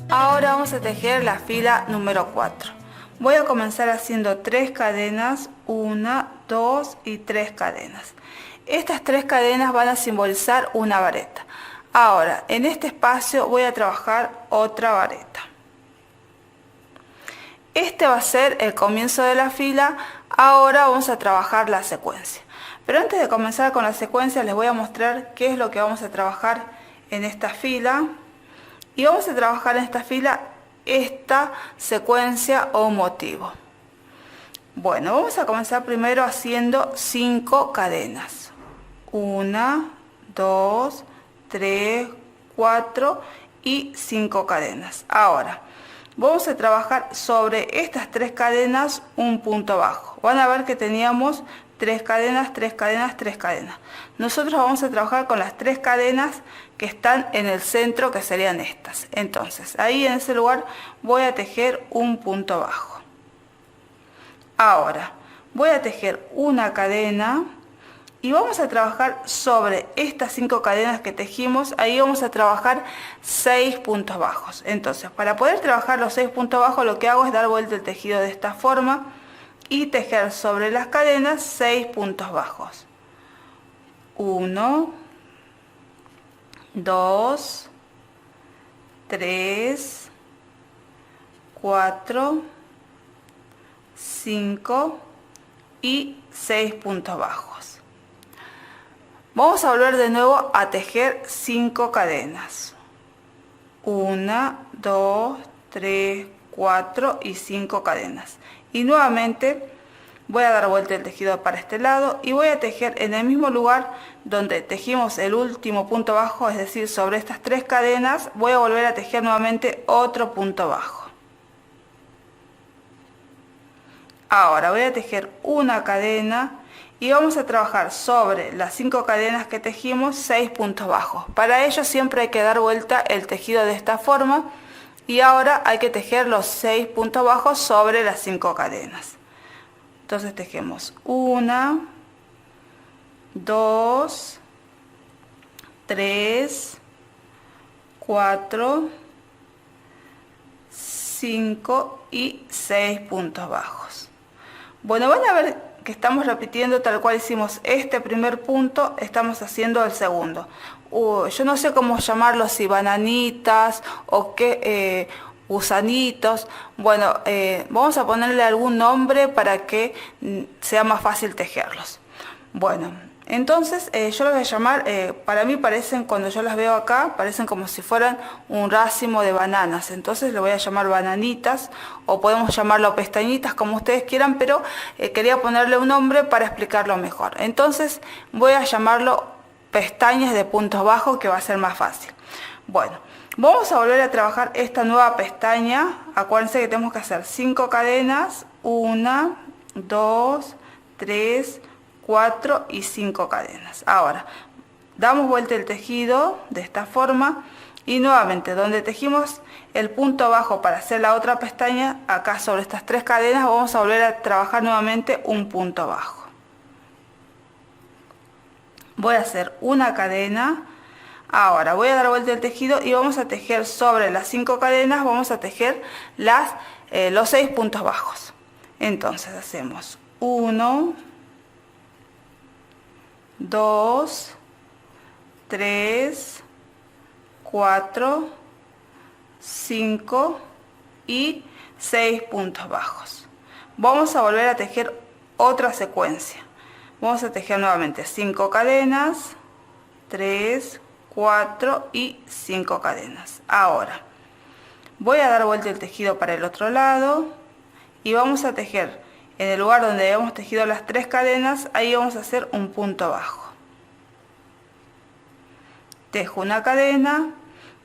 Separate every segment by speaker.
Speaker 1: Ahora vamos a tejer la fila número 4. Voy a comenzar haciendo 3 cadenas, 1, 2 y 3 cadenas. Estas 3 cadenas van a simbolizar una vareta. Ahora, en este espacio voy a trabajar otra vareta. Este va a ser el comienzo de la fila. Ahora vamos a trabajar la secuencia. Pero antes de comenzar con la secuencia les voy a mostrar qué es lo que vamos a trabajar en esta fila. Y vamos a trabajar en esta fila esta secuencia o motivo. Bueno, vamos a comenzar primero haciendo 5 cadenas. 1, 2, 3, 4 y 5 cadenas. Ahora, vamos a trabajar sobre estas 3 cadenas un punto bajo. Van a ver que teníamos 3 cadenas, 3 cadenas, 3 cadenas. Nosotros vamos a trabajar con las 3 cadenas que están en el centro, que serían estas. Entonces, ahí en ese lugar voy a tejer un punto bajo. Ahora, voy a tejer una cadena y vamos a trabajar sobre estas 5 cadenas que tejimos. Ahí vamos a trabajar 6 puntos bajos. Entonces, para poder trabajar los 6 puntos bajos, lo que hago es dar vuelta el tejido de esta forma y tejer sobre las cadenas 6 puntos bajos. 1, 2, 3, 4, 5 y 6 puntos bajos. Vamos a volver de nuevo a tejer 5 cadenas. 1, 2, 3, 4 y 5 cadenas. Y nuevamente voy a dar vuelta el tejido para este lado y voy a tejer en el mismo lugar donde tejimos el último punto bajo, es decir, sobre estas 3 cadenas, voy a volver a tejer nuevamente otro punto bajo. Ahora voy a tejer una cadena y vamos a trabajar sobre las 5 cadenas que tejimos 6 puntos bajos. Para ello siempre hay que dar vuelta el tejido de esta forma y ahora hay que tejer los 6 puntos bajos sobre las 5 cadenas. Entonces tejemos 1, 2, 3, 4, 5 y 6 puntos bajos. Bueno, van a ver que estamos repitiendo tal cual hicimos este primer punto, estamos haciendo el segundo. Yo no sé cómo llamarlos, si bananitas o qué, gusanitos. Bueno, vamos a ponerle algún nombre para que sea más fácil tejerlos. Bueno, entonces yo los voy a llamar, para mí parecen, cuando yo las veo acá, parecen como si fueran un racimo de bananas. Entonces le voy a llamar bananitas, o podemos llamarlo pestañitas, como ustedes quieran, pero quería ponerle un nombre para explicarlo mejor. Entonces voy a llamarlo pestañas de puntos bajos, que va a ser más fácil. Bueno, vamos a volver a trabajar esta nueva pestaña. Acuérdense que tenemos que hacer 5 cadenas, 1, 2, 3, 4 y 5 cadenas. Ahora, damos vuelta el tejido de esta forma y nuevamente donde tejimos el punto bajo para hacer la otra pestaña, acá sobre estas 3 cadenas vamos a volver a trabajar nuevamente un punto bajo. Voy a hacer una cadena. Ahora voy a dar vuelta el tejido y vamos a tejer sobre las 5 cadenas, vamos a tejer los 6 puntos bajos. Entonces hacemos 1, 2, 3, 4, 5 y 6 puntos bajos. Vamos a volver a tejer otra secuencia. Vamos a tejer nuevamente 5 cadenas, 3, 4 y 5 cadenas. Ahora voy a dar vuelta el tejido para el otro lado y vamos a tejer en el lugar donde habíamos tejido las 3 cadenas, ahí vamos a hacer un punto bajo. Tejo una cadena,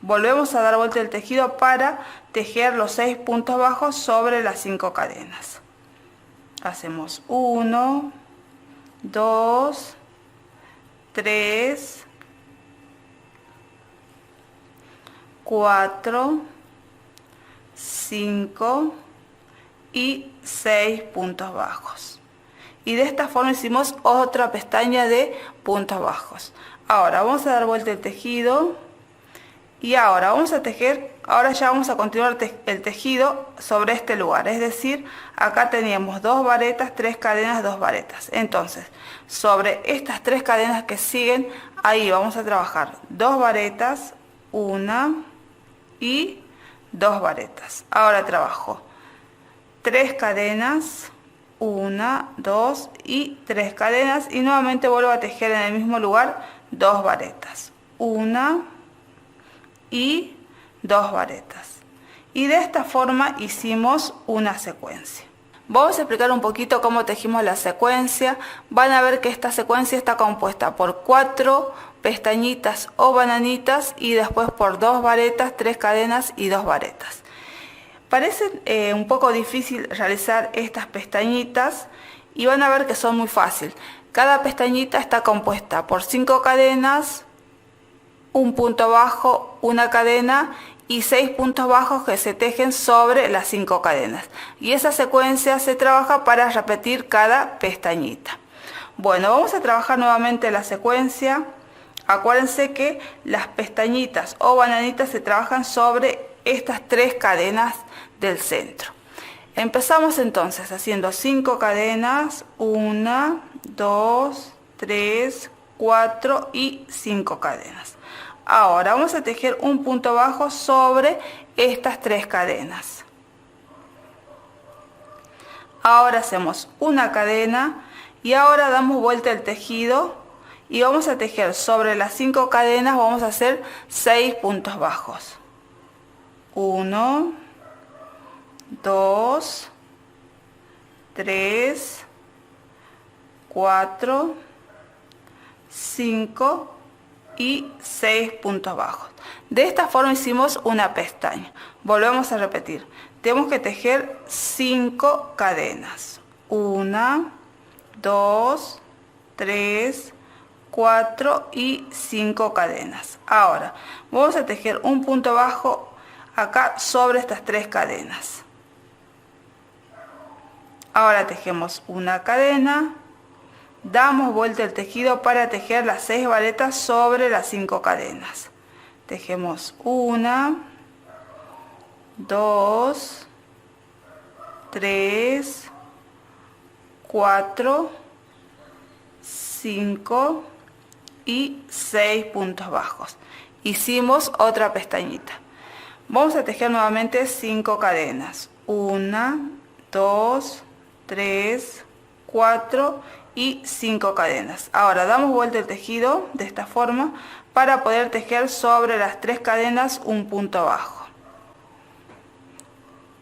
Speaker 1: volvemos a dar vuelta el tejido para tejer los 6 puntos bajos sobre las 5 cadenas. Hacemos 1, 2, 3, 4, 5 y 6 puntos bajos. Y de esta forma hicimos otra pestaña de puntos bajos. Ahora vamos a dar vuelta el tejido y ahora vamos a tejer Ahora ya vamos a continuar el tejido sobre este lugar, es decir, acá teníamos 2 varetas, 3 cadenas, 2 varetas. Entonces, sobre estas 3 cadenas que siguen, ahí vamos a trabajar 2 varetas, 1 y 2 varetas. Ahora trabajo 3 cadenas, 1, 2 y 3 cadenas, y nuevamente vuelvo a tejer en el mismo lugar 2 varetas, 1 y 2 varetas. Y de esta forma hicimos una secuencia. Vamos a explicar un poquito cómo tejimos la secuencia. Van a ver que esta secuencia está compuesta por 4 pestañitas o bananitas y después por 2 varetas, 3 cadenas y 2 varetas. Parece un poco difícil realizar estas pestañitas y van a ver que son muy fáciles. Cada pestañita está compuesta por 5 cadenas, un punto bajo, una cadena y 6 puntos bajos que se tejen sobre las 5 cadenas. Y esa secuencia se trabaja para repetir cada pestañita. Bueno, vamos a trabajar nuevamente la secuencia. Acuérdense que las pestañitas o bananitas se trabajan sobre estas 3 cadenas del centro. Empezamos entonces haciendo 5 cadenas, 1, 2, 3, 4 y 5 cadenas. Ahora vamos a tejer un punto bajo sobre estas 3 cadenas. Ahora hacemos una cadena y ahora damos vuelta el tejido y vamos a tejer sobre las 5 cadenas, vamos a hacer 6 puntos bajos. 1, 2, 3, 4, 5 y 6 puntos bajos. De esta forma hicimos una pestaña. Volvemos a repetir. Tenemos que tejer 5 cadenas. 1, 2, 3, 4 y 5 cadenas. Ahora vamos a tejer un punto bajo acá sobre estas 3 cadenas. Ahora tejemos una cadena, damos vuelta el tejido para tejer las 6 varetas sobre las 5 cadenas. Tejemos 1, 2, 3, 4, 5 y 6 puntos bajos. Hicimos otra pestañita. Vamos a tejer nuevamente 5 cadenas. 1, 2, 3, 4 y 5 cadenas. Ahora damos vuelta el tejido de esta forma para poder tejer sobre las 3 cadenas un punto bajo.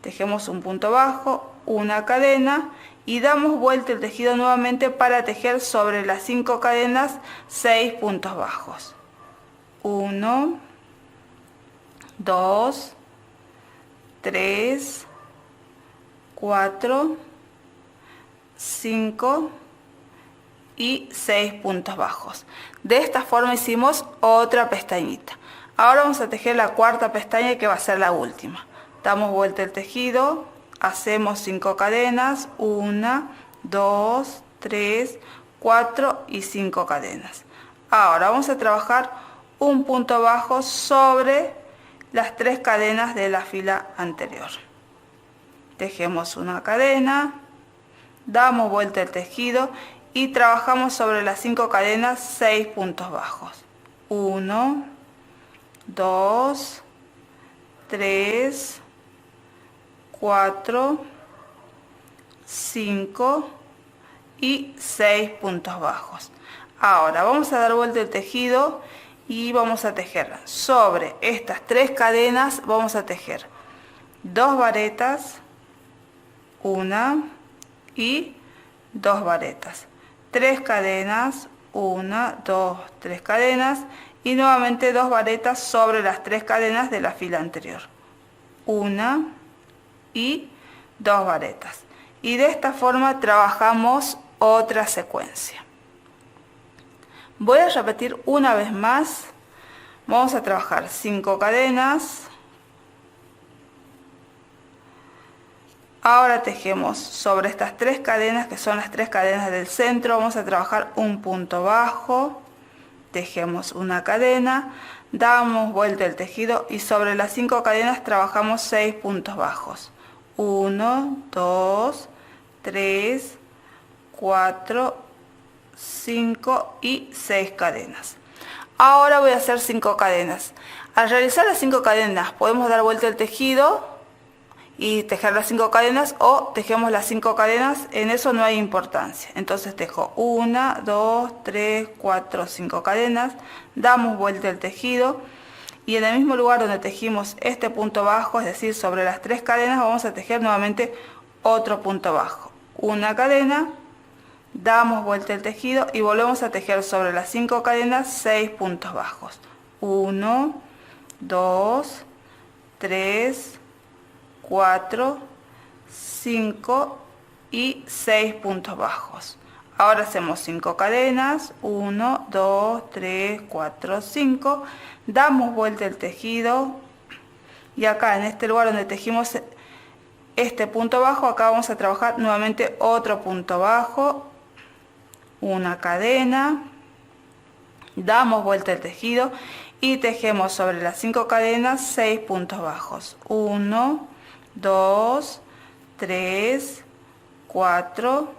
Speaker 1: Tejemos un punto bajo, una cadena y damos vuelta el tejido nuevamente para tejer sobre las 5 cadenas 6 puntos bajos. 1, 2, 3, 4, 5 y 6 puntos bajos. De esta forma hicimos otra pestañita. Ahora vamos a tejer la cuarta pestaña, que va a ser la última. Damos vuelta el tejido, hacemos 5 cadenas, 1, 2, 3, 4 y 5 cadenas. Ahora vamos a trabajar un punto bajo sobre las 3 cadenas de la fila anterior. Tejemos una cadena, damos vuelta el tejido y trabajamos sobre las 5 cadenas 6 puntos bajos. 1, 2, 3, 4, 5 y 6 puntos bajos. Ahora vamos a dar vuelta el tejido y vamos a tejer sobre estas 3 cadenas, vamos a tejer 2 varetas, 1 y 2 varetas, 3 cadenas, 1, 2, 3 cadenas y nuevamente 2 varetas sobre las 3 cadenas de la fila anterior, 1 y 2 varetas. Y de esta forma trabajamos otra secuencia. Voy a repetir una vez más. Vamos a trabajar 5 cadenas. Ahora tejemos sobre estas 3 cadenas, que son las 3 cadenas del centro, vamos a trabajar un punto bajo, tejemos una cadena, damos vuelta el tejido y sobre las 5 cadenas trabajamos 6 puntos bajos. 1, 2, 3, 4, 5 y 6 cadenas. Ahora voy a hacer 5 cadenas. Al realizar las 5 cadenas podemos dar vuelta el tejido y tejer las 5 cadenas, o tejemos las 5 cadenas, en eso no hay importancia. Entonces tejo 1, 2, 3, 4, 5 cadenas, damos vuelta el tejido y en el mismo lugar donde tejimos este punto bajo, es decir, sobre las 3 cadenas, vamos a tejer nuevamente otro punto bajo. Una cadena, damos vuelta el tejido y volvemos a tejer sobre las 5 cadenas 6 puntos bajos. 1, 2, 3, 4, 5 y 6 puntos bajos. Ahora hacemos 5 cadenas, 1, 2, 3, 4, 5, damos vuelta el tejido y acá en este lugar donde tejimos este punto bajo, acá vamos a trabajar nuevamente otro punto bajo, una cadena, damos vuelta el tejido y tejemos sobre las 5 cadenas 6 puntos bajos. 1, 2, 3, 4,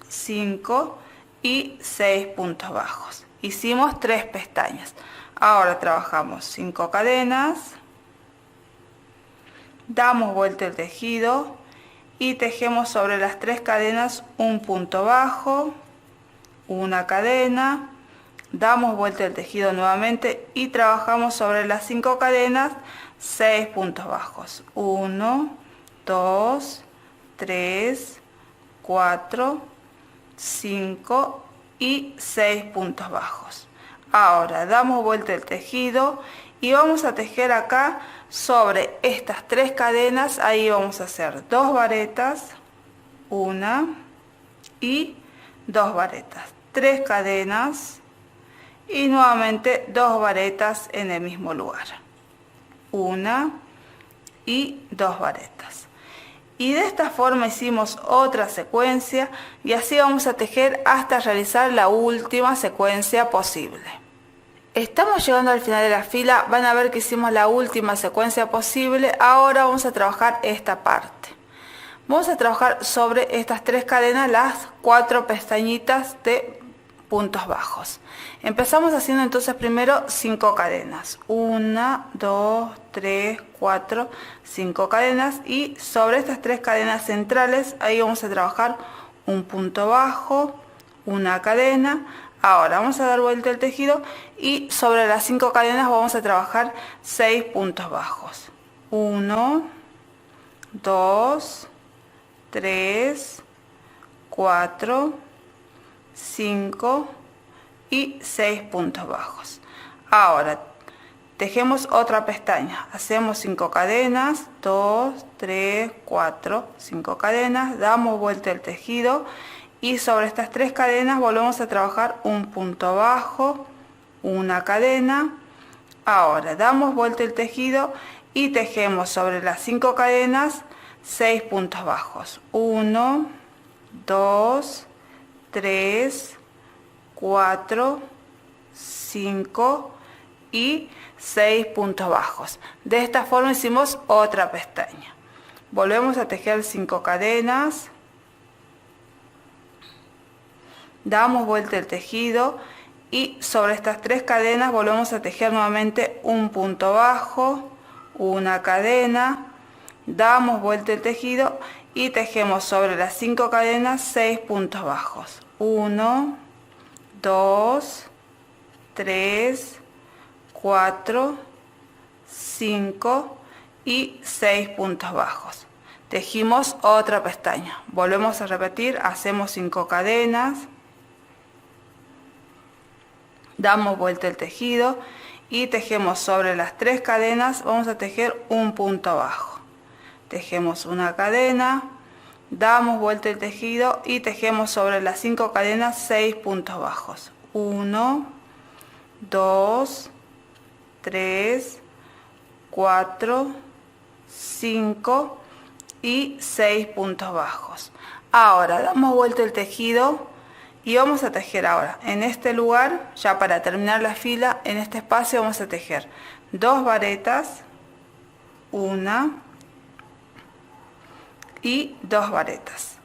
Speaker 1: 5 y 6 puntos bajos. Hicimos 3 pestañas. Ahora trabajamos 5 cadenas, damos vuelta el tejido y tejemos sobre las 3 cadenas un punto bajo, una cadena, damos vuelta el tejido nuevamente y trabajamos sobre las 5 cadenas 6 puntos bajos. 1, 2, 3, 4, 5 y 6 puntos bajos. Ahora damos vuelta el tejido y vamos a tejer acá sobre estas 3 cadenas. Ahí vamos a hacer 2 varetas, una y 2 varetas, 3 cadenas y nuevamente 2 varetas en el mismo lugar, una y 2 varetas. Y de esta forma hicimos otra secuencia y así vamos a tejer hasta realizar la última secuencia posible. Estamos llegando al final de la fila, van a ver que hicimos la última secuencia posible. Ahora vamos a trabajar esta parte. Vamos a trabajar sobre estas 3 cadenas las 4 pestañitas de puntos bajos. Empezamos haciendo entonces primero 5 cadenas, 1, 2, 3, 4, 5 cadenas y sobre estas 3 cadenas centrales ahí vamos a trabajar un punto bajo, una cadena. Ahora vamos a dar vuelta el tejido y sobre las 5 cadenas vamos a trabajar 6 puntos bajos, 1, 2, 3, 4, 5 y 6 puntos bajos. Ahora tejemos otra pestaña, hacemos 5 cadenas, 2, 3, 4, 5 cadenas, damos vuelta el tejido y sobre estas 3 cadenas volvemos a trabajar un punto bajo, una cadena. Ahora damos vuelta el tejido y tejemos sobre las 5 cadenas 6 puntos bajos, 1, 2, 3, 4, 5 y 6 puntos bajos. De esta forma hicimos otra pestaña. Volvemos a tejer 5 cadenas, damos vuelta el tejido y sobre estas 3 cadenas volvemos a tejer nuevamente un punto bajo, una cadena, damos vuelta el tejido y tejemos sobre las 5 cadenas 6 puntos bajos, 1, 2, 3, 4, 5 y 6 puntos bajos. Tejimos otra pestaña, volvemos a repetir, hacemos 5 cadenas, damos vuelta el tejido y tejemos sobre las 3 cadenas, vamos a tejer un punto bajo. Tejemos una cadena, damos vuelta el tejido y tejemos sobre las 5 cadenas 6 puntos bajos. 1, 2, 3, 4, 5 y 6 puntos bajos. Ahora damos vuelta el tejido Y vamos a tejer ahora en este lugar, ya para terminar la fila, en este espacio vamos a tejer 2 varetas, 1 y 2 varetas.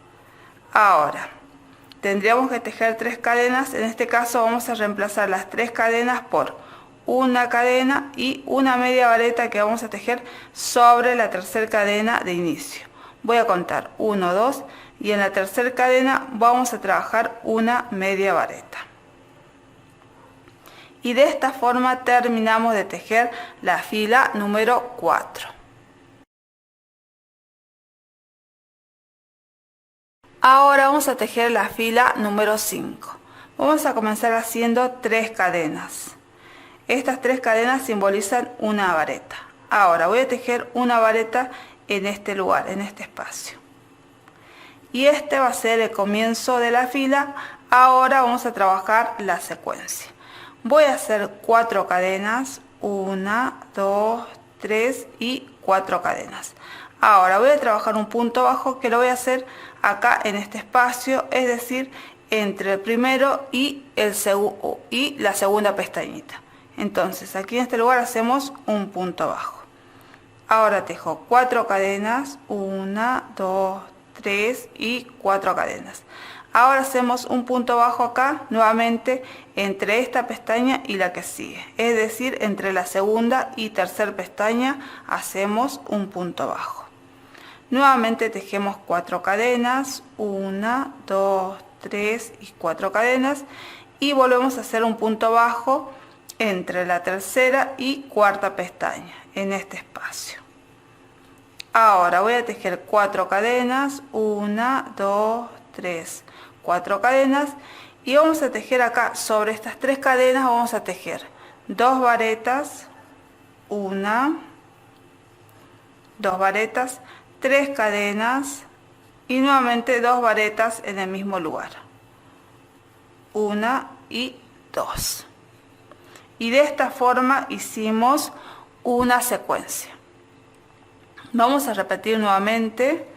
Speaker 1: Ahora tendríamos que tejer 3 cadenas. En este caso vamos a reemplazar las 3 cadenas por una cadena y una media vareta que vamos a tejer sobre la tercera cadena de inicio. Voy a contar 1, 2 y en la tercera cadena vamos a trabajar una media vareta. Y de esta forma terminamos de tejer la fila número 4. Ahora vamos a tejer la fila número 5. Vamos a comenzar haciendo 3 cadenas. Estas 3 cadenas simbolizan una vareta. Ahora voy a tejer una vareta en este lugar, en este espacio. Y este va a ser el comienzo de la fila. Ahora vamos a trabajar la secuencia. Voy a hacer 4 cadenas, 1, 2, 3 y 4 cadenas. Ahora voy a trabajar un punto bajo que lo voy a hacer acá en este espacio, es decir, entre el primero y la segunda pestañita. Entonces aquí en este lugar hacemos un punto bajo. Ahora tejo 4 cadenas, 1, 2, 3 y 4 cadenas. Ahora hacemos un punto bajo acá, nuevamente entre esta pestaña y la que sigue. Es decir, entre la segunda y tercera pestaña hacemos un punto bajo. Nuevamente tejemos 4 cadenas, 1, 2, 3 y 4 cadenas. Y volvemos a hacer un punto bajo entre la tercera y cuarta pestaña, en este espacio. Ahora voy a tejer 4 cadenas, 1, 2, 3, 4 cadenas y vamos a tejer acá sobre estas 3 cadenas vamos a tejer 2 varetas, 1, 2 varetas, 3 cadenas y nuevamente 2 varetas en el mismo lugar, 1 y 2. Y de esta forma hicimos una secuencia. Vamos a repetir nuevamente.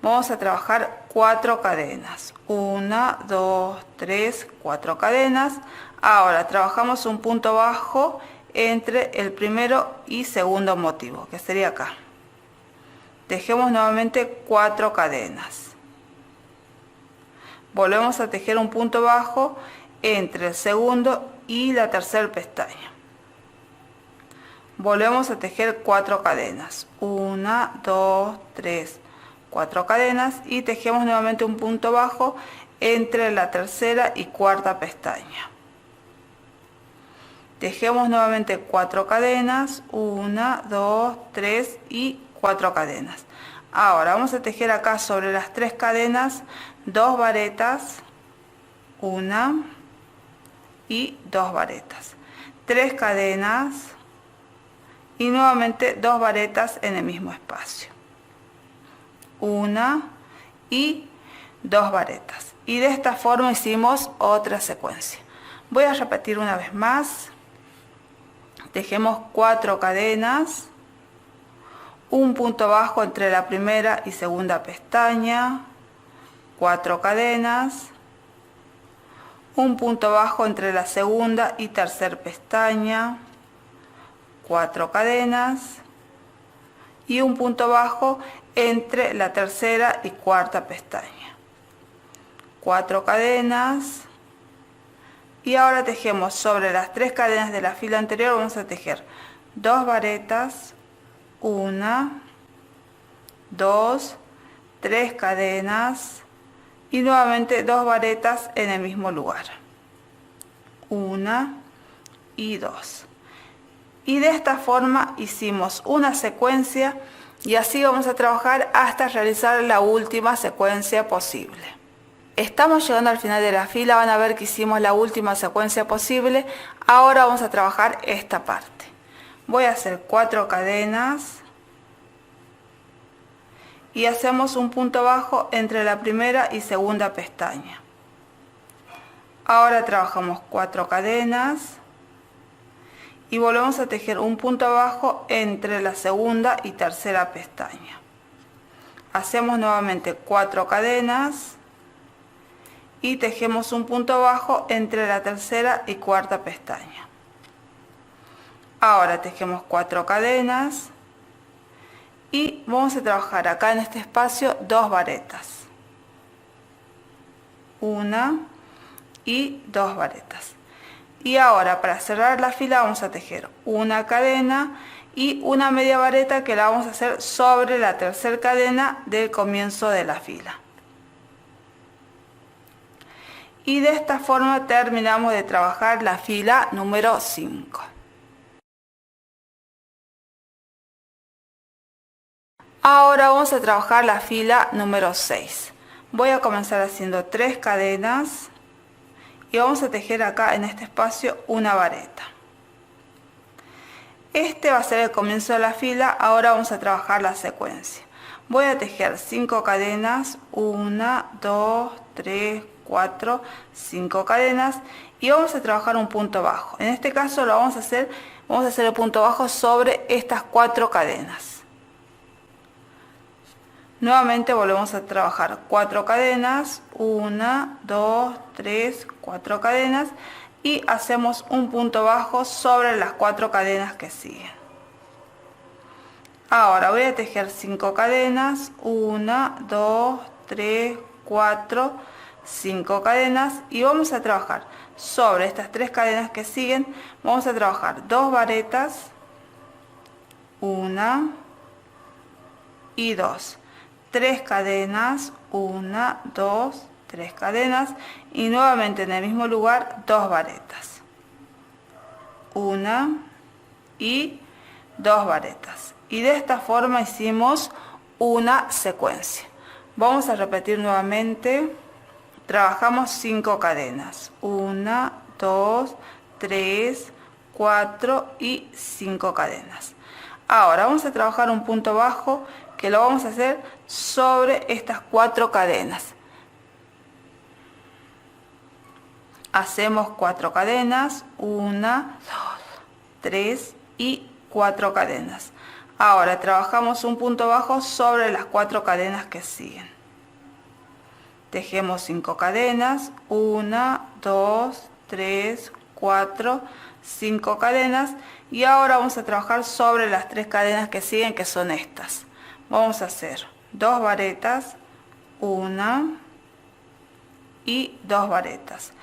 Speaker 1: Vamos a trabajar 4 cadenas, 1, 2, 3, 4 cadenas. Ahora trabajamos un punto bajo entre el primero y segundo motivo, que sería acá. Tejemos nuevamente 4 cadenas. Volvemos a tejer un punto bajo entre el segundo y la tercera pestaña. Volvemos a tejer 4 cadenas, 1, 2, 3, 4 cadenas y tejemos nuevamente un punto bajo entre la tercera y cuarta pestaña. Tejemos nuevamente 4 cadenas, 1, 2, 3 y 4 cadenas. Ahora vamos a tejer acá sobre las 3 cadenas 2 varetas, 1 y 2 varetas, 3 cadenas y nuevamente 2 varetas en el mismo espacio, 1 y 2 varetas. Y de esta forma hicimos otra secuencia. Voy a repetir una vez más. Tejemos 4 cadenas, un punto bajo entre la primera y segunda pestaña, 4 cadenas, un punto bajo entre la segunda y tercera pestaña, 4 cadenas y un punto bajo entre la tercera y cuarta pestaña, 4 cadenas. Y ahora tejemos sobre las 3 cadenas de la fila anterior, vamos a tejer 2 varetas, 1, 2, 3 cadenas y nuevamente 2 varetas en el mismo lugar, 1 y 2. Y de esta forma hicimos una secuencia y así vamos a trabajar hasta realizar la última secuencia posible. Estamos llegando al final de la fila, van a ver que hicimos la última secuencia posible. Ahora vamos a trabajar esta parte. Voy a hacer 4 cadenas y hacemos un punto bajo entre la primera y segunda pestaña. Ahora trabajamos 4 cadenas y volvemos a tejer un punto bajo entre la segunda y tercera pestaña. Hacemos nuevamente 4 cadenas y tejemos un punto bajo entre la tercera y cuarta pestaña. Ahora tejemos 4 cadenas y vamos a trabajar acá en este espacio 2 varetas, una y 2 varetas. Y ahora para cerrar la fila vamos a tejer una cadena y una media vareta que la vamos a hacer sobre la tercera cadena del comienzo de la fila. Y de esta forma terminamos de trabajar la fila número 5. Ahora vamos a trabajar la fila número 6. Voy a comenzar haciendo 3 cadenas y vamos a tejer acá en este espacio una vareta. Este va a ser el comienzo de la fila. Ahora vamos a trabajar la secuencia. Voy a tejer 5 cadenas, 1, 2, 3, 4, 5 cadenas y vamos a trabajar un punto bajo. En este caso lo vamos a hacer el punto bajo sobre estas 4 cadenas. Nuevamente volvemos a trabajar 4 cadenas, 1, 2, 3, 4 cadenas y hacemos un punto bajo sobre las 4 cadenas que siguen. Ahora voy a tejer 5 cadenas, 1, 2, 3, 4, 5 cadenas y vamos a trabajar sobre estas 3 cadenas que siguen, vamos a trabajar 2 varetas, 1 y 2. 3 cadenas, 1, 2, 3 cadenas y nuevamente en el mismo lugar 2 varetas, 1 y 2 varetas, y de esta forma hicimos una secuencia. Vamos a repetir nuevamente. Trabajamos 5 cadenas, 1, 2, 3, 4 y 5 cadenas. Ahora vamos a trabajar un punto bajo que lo vamos a hacer sobre estas 4 cadenas. Hacemos 4 cadenas, 1, 2, 3 y 4 cadenas. Ahora trabajamos un punto bajo sobre las 4 cadenas que siguen. Tejemos 5 cadenas, 1, 2, 3, 4, 5 cadenas y ahora vamos a trabajar sobre las 3 cadenas que siguen, que son estas. Vamos a hacer 2 varetas, 1 y 2 varetas,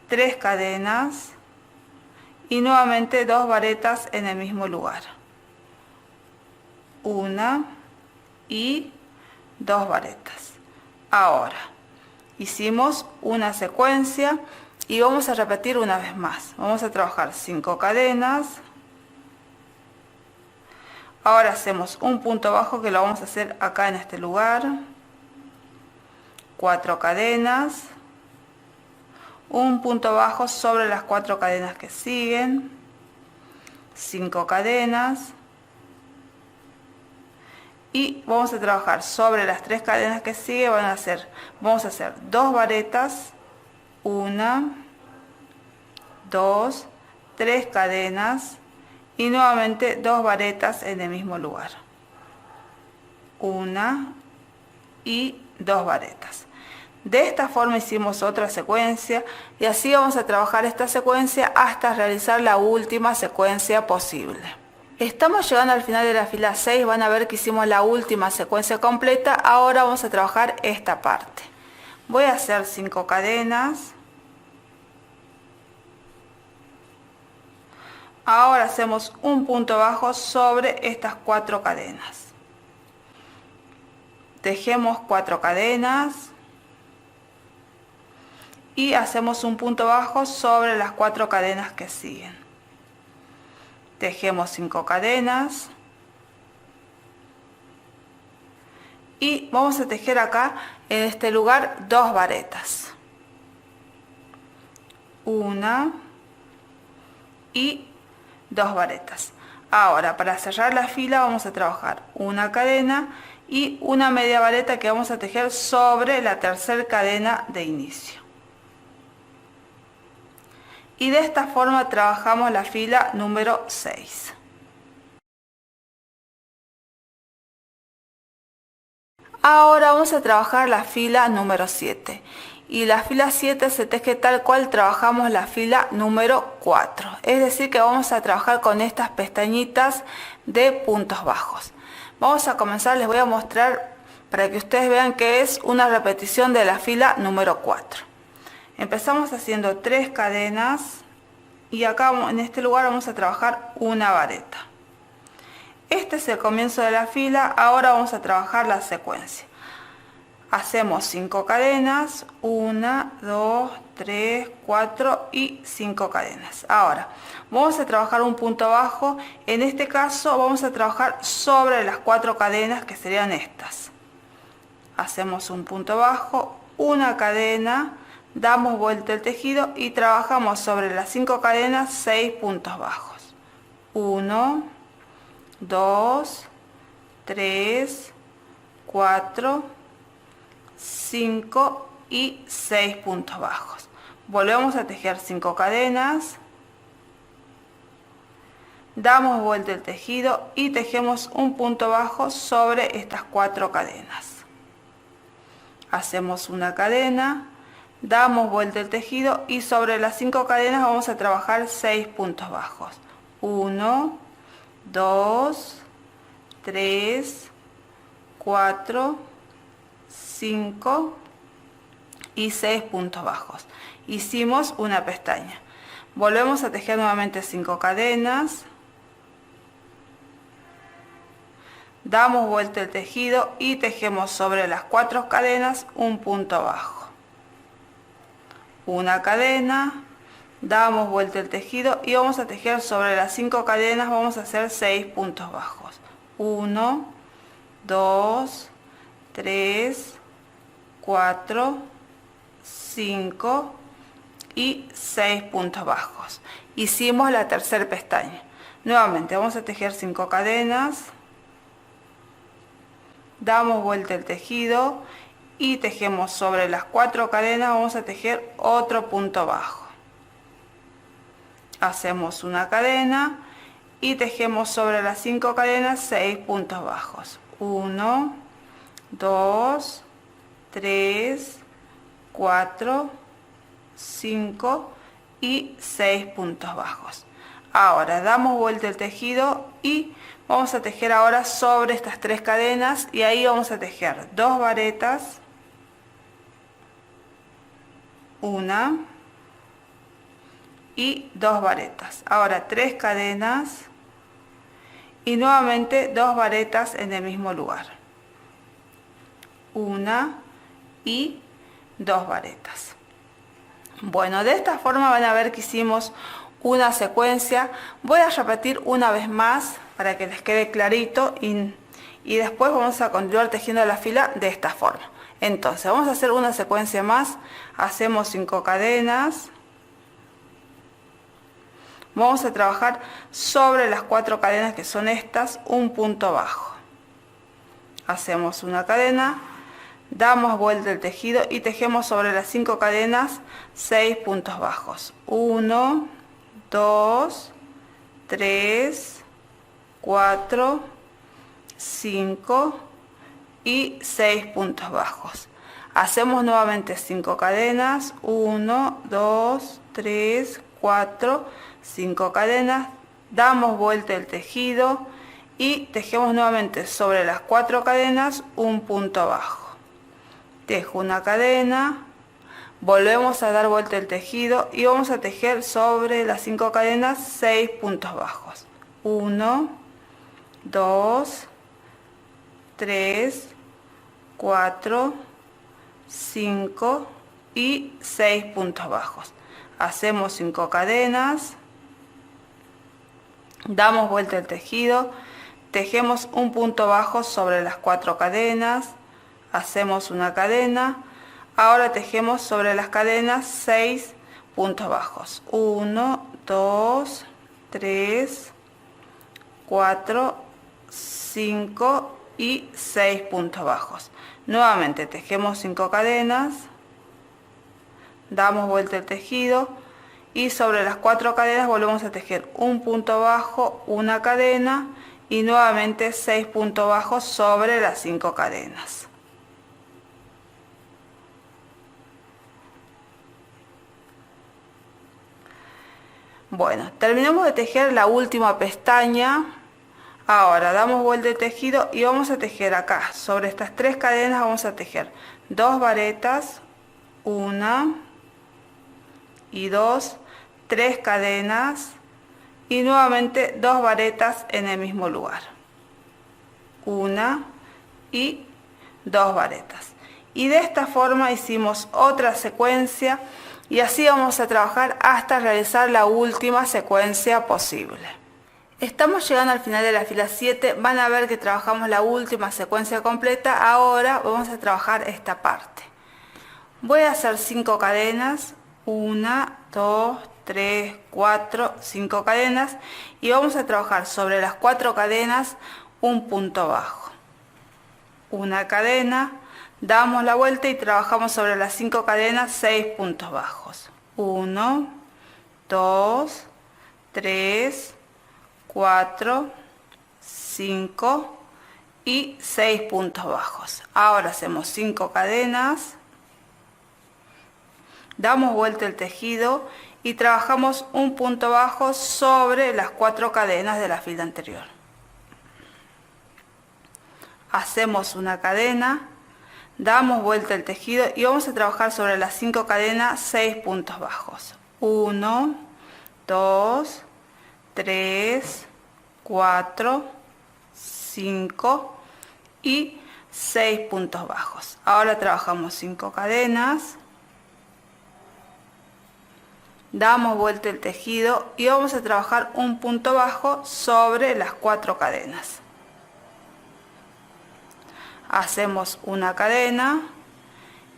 Speaker 1: 3 cadenas y nuevamente 2 varetas en el mismo lugar, 1 y 2 varetas. Ahora hicimos una secuencia y vamos a repetir una vez más. Vamos a trabajar 5 cadenas. Ahora hacemos un punto bajo que lo vamos a hacer acá en este lugar, 4 cadenas, un punto bajo sobre las 4 cadenas que siguen, 5 cadenas y vamos a trabajar sobre las 3 cadenas que siguen. Vamos a hacer 2 varetas, 1, 2, 3 cadenas y nuevamente 2 varetas en el mismo lugar, 1 y 2 varetas. De esta forma hicimos otra secuencia y así vamos a trabajar esta secuencia hasta realizar la última secuencia posible. Estamos llegando al final de la fila 6, van a ver que hicimos la última secuencia completa. Ahora vamos a trabajar esta parte. Voy a hacer 5 cadenas. Ahora hacemos un punto bajo sobre estas 4 cadenas. Tejemos 4 cadenas y hacemos un punto bajo sobre las 4 cadenas que siguen. Tejemos 5 cadenas y vamos a tejer acá en este lugar 2 varetas, 1 y 2 varetas. Ahora para cerrar la fila vamos a trabajar una cadena y una media vareta que vamos a tejer sobre la tercera cadena de inicio. Y de esta forma trabajamos la fila número 6. Ahora vamos a trabajar la fila número 7. Y la fila 7 se teje tal cual trabajamos la fila número 4. Es decir que vamos a trabajar con estas pestañitas de puntos bajos. Vamos a comenzar, les voy a mostrar para que ustedes vean que es una repetición de la fila número 4. Empezamos haciendo 3 cadenas y acá en este lugar vamos a trabajar una vareta. Este es el comienzo de la fila, ahora vamos a trabajar la secuencia. Hacemos 5 cadenas, 1, 2, 3, 4 y 5 cadenas. Ahora, vamos a trabajar un punto bajo, en este caso vamos a trabajar sobre las 4 cadenas que serían estas. Hacemos un punto bajo, una cadena, damos vuelta el tejido y trabajamos sobre las 5 cadenas 6 puntos bajos. 1, 2, 3, 4, 5 y 6 puntos bajos. Volvemos a tejer 5 cadenas, damos vuelta el tejido y tejemos un punto bajo sobre estas 4 cadenas. Hacemos una cadena, damos vuelta el tejido y sobre las 5 cadenas vamos a trabajar 6 puntos bajos. 1, 2, 3, 4, 5 y 6 puntos bajos. Hicimos una pestaña. Volvemos a tejer nuevamente 5 cadenas. Damos vuelta el tejido y tejemos sobre las 4 cadenas un punto bajo. Una cadena, damos vuelta el tejido y vamos a tejer sobre las 5 cadenas, vamos a hacer 6 puntos bajos. 1, 2, 3, 4, 5 y 6 puntos bajos. Hicimos la tercera pestaña. Nuevamente vamos a tejer 5 cadenas, damos vuelta el tejido y tejemos sobre las 4 cadenas, vamos a tejer otro punto bajo. Hacemos una cadena y tejemos sobre las 5 cadenas 6 puntos bajos. 1, 2, 3, 4, 5 y 6 puntos bajos. Ahora damos vuelta el tejido y vamos a tejer ahora sobre estas 3 cadenas y ahí vamos a tejer 2 varetas, una y 2 varetas. Ahora 3 cadenas y nuevamente 2 varetas en el mismo lugar. Una y 2 varetas. Bueno, de esta forma van a ver que hicimos una secuencia. Voy a repetir una vez más para que les quede clarito y después vamos a continuar tejiendo la fila de esta forma. Entonces vamos a hacer una secuencia más. Hacemos 5 cadenas, vamos a trabajar sobre las 4 cadenas que son estas un punto bajo. Hacemos una cadena, damos vuelta el tejido y tejemos sobre las 5 cadenas 6 puntos bajos. 1, 2, 3, 4, 5 y 6 puntos bajos. Hacemos nuevamente 5 cadenas, 1, 2, 3, 4, 5 cadenas, damos vuelta el tejido y tejemos nuevamente sobre las 4 cadenas un punto bajo. Tejo una cadena, volvemos a dar vuelta el tejido y vamos a tejer sobre las 5 cadenas 6 puntos bajos. 1, 2, 3, 4, 5 y 6 puntos bajos. Hacemos 5 cadenas, damos vuelta el tejido, tejemos un punto bajo sobre las 4 cadenas, hacemos una cadena, ahora tejemos sobre las cadenas 6 puntos bajos. 1, 2, 3, 4, 5 y 6 puntos bajos. Nuevamente tejemos 5 cadenas, damos vuelta el tejido y sobre las 4 cadenas volvemos a tejer un punto bajo, una cadena y nuevamente 6 puntos bajos sobre las 5 cadenas. Bueno, terminamos de tejer la última pestaña. Ahora damos vuelta de tejido y vamos a tejer acá, sobre estas 3 cadenas vamos a tejer 2 varetas, 1 y 2, 3 cadenas y nuevamente 2 varetas en el mismo lugar, 1 y 2 varetas. Y de esta forma hicimos otra secuencia y así vamos a trabajar hasta realizar la última secuencia posible. Estamos llegando al final de la fila 7, van a ver que trabajamos la última secuencia completa. Ahora vamos a trabajar esta parte. Voy a hacer 5 cadenas, 1, 2, 3, 4, 5 cadenas y vamos a trabajar sobre las 4 cadenas un punto bajo. Una cadena, damos la vuelta y trabajamos sobre las 5 cadenas 6 puntos bajos. 1, 2, 3, 4, 5 y 6 puntos bajos. Ahora hacemos 5 cadenas, damos vuelta el tejido y trabajamos un punto bajo sobre las 4 cadenas de la fila anterior. Hacemos una cadena, damos vuelta el tejido y vamos a trabajar sobre las 5 cadenas 6 puntos bajos. 1, 2, 3, 4, 5 y 6 puntos bajos. Ahora trabajamos 5 cadenas, damos vuelta el tejido y vamos a trabajar un punto bajo sobre las 4 cadenas. Hacemos una cadena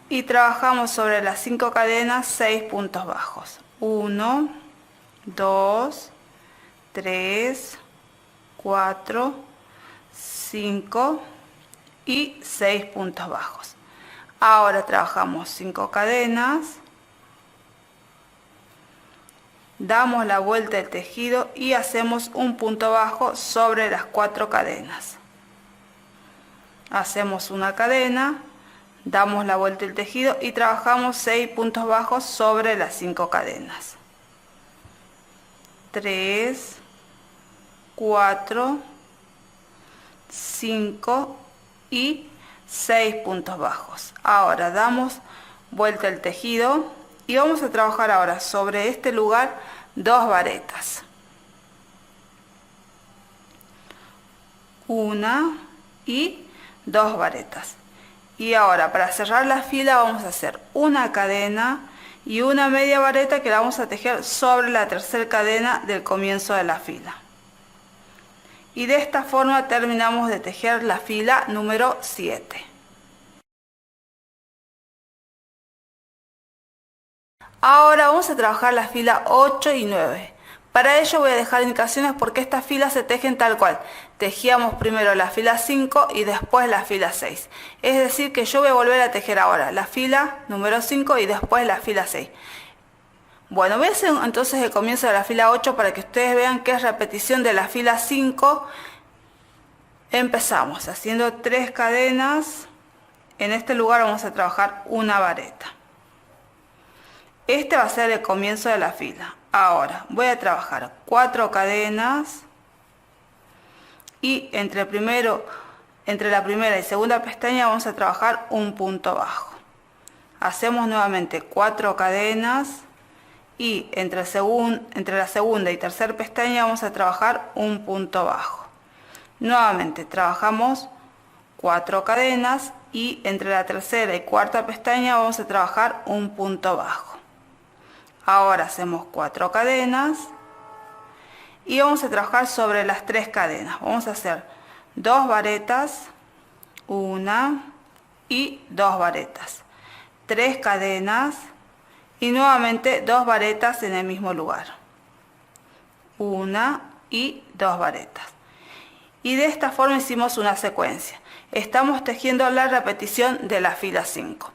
Speaker 1: y trabajamos sobre las 5 cadenas 6 puntos bajos. 1, 2, 3, 4, 5 y 6 puntos bajos. Ahora trabajamos 5 cadenas, damos la vuelta del tejido y hacemos un punto bajo sobre las 4 cadenas. Hacemos una cadena, damos la vuelta del tejido y trabajamos 6 puntos bajos sobre las 5 cadenas. 3, 4, 5 y 6 puntos bajos. Ahora damos vuelta el tejido y vamos a trabajar ahora sobre este lugar 2 varetas. Una y 2 varetas. Y ahora para cerrar la fila vamos a hacer una cadena y una media vareta que la vamos a tejer sobre la tercera cadena del comienzo de la fila. Y de esta forma terminamos de tejer la fila número 7. Ahora vamos a trabajar la fila 8 y 9. Para ello voy a dejar indicaciones porque estas filas se tejen tal cual. Tejíamos primero la fila 5 y después la fila 6. Es decir que yo voy a volver a tejer ahora la fila número 5 y después la fila 6. Bueno, voy a hacer entonces el comienzo de la fila 8 para que ustedes vean que es repetición de la fila 5. Empezamos haciendo 3 cadenas. En este lugar vamos a trabajar una vareta. Este va a ser el comienzo de la fila. Ahora voy a trabajar 4 cadenas y entre la primera y segunda pestaña vamos a trabajar un punto bajo. Hacemos nuevamente 4 cadenas y entre la segunda y tercera pestaña vamos a trabajar un punto bajo. Nuevamente trabajamos 4 cadenas y entre la tercera y cuarta pestaña vamos a trabajar un punto bajo. Ahora hacemos 4 cadenas y vamos a trabajar sobre las 3 cadenas. Vamos a hacer 2 varetas, 1 y 2 varetas, 3 cadenas y nuevamente 2 varetas en el mismo lugar, 1 y 2 varetas. Y de esta forma hicimos una secuencia. Estamos tejiendo la repetición de la fila 5.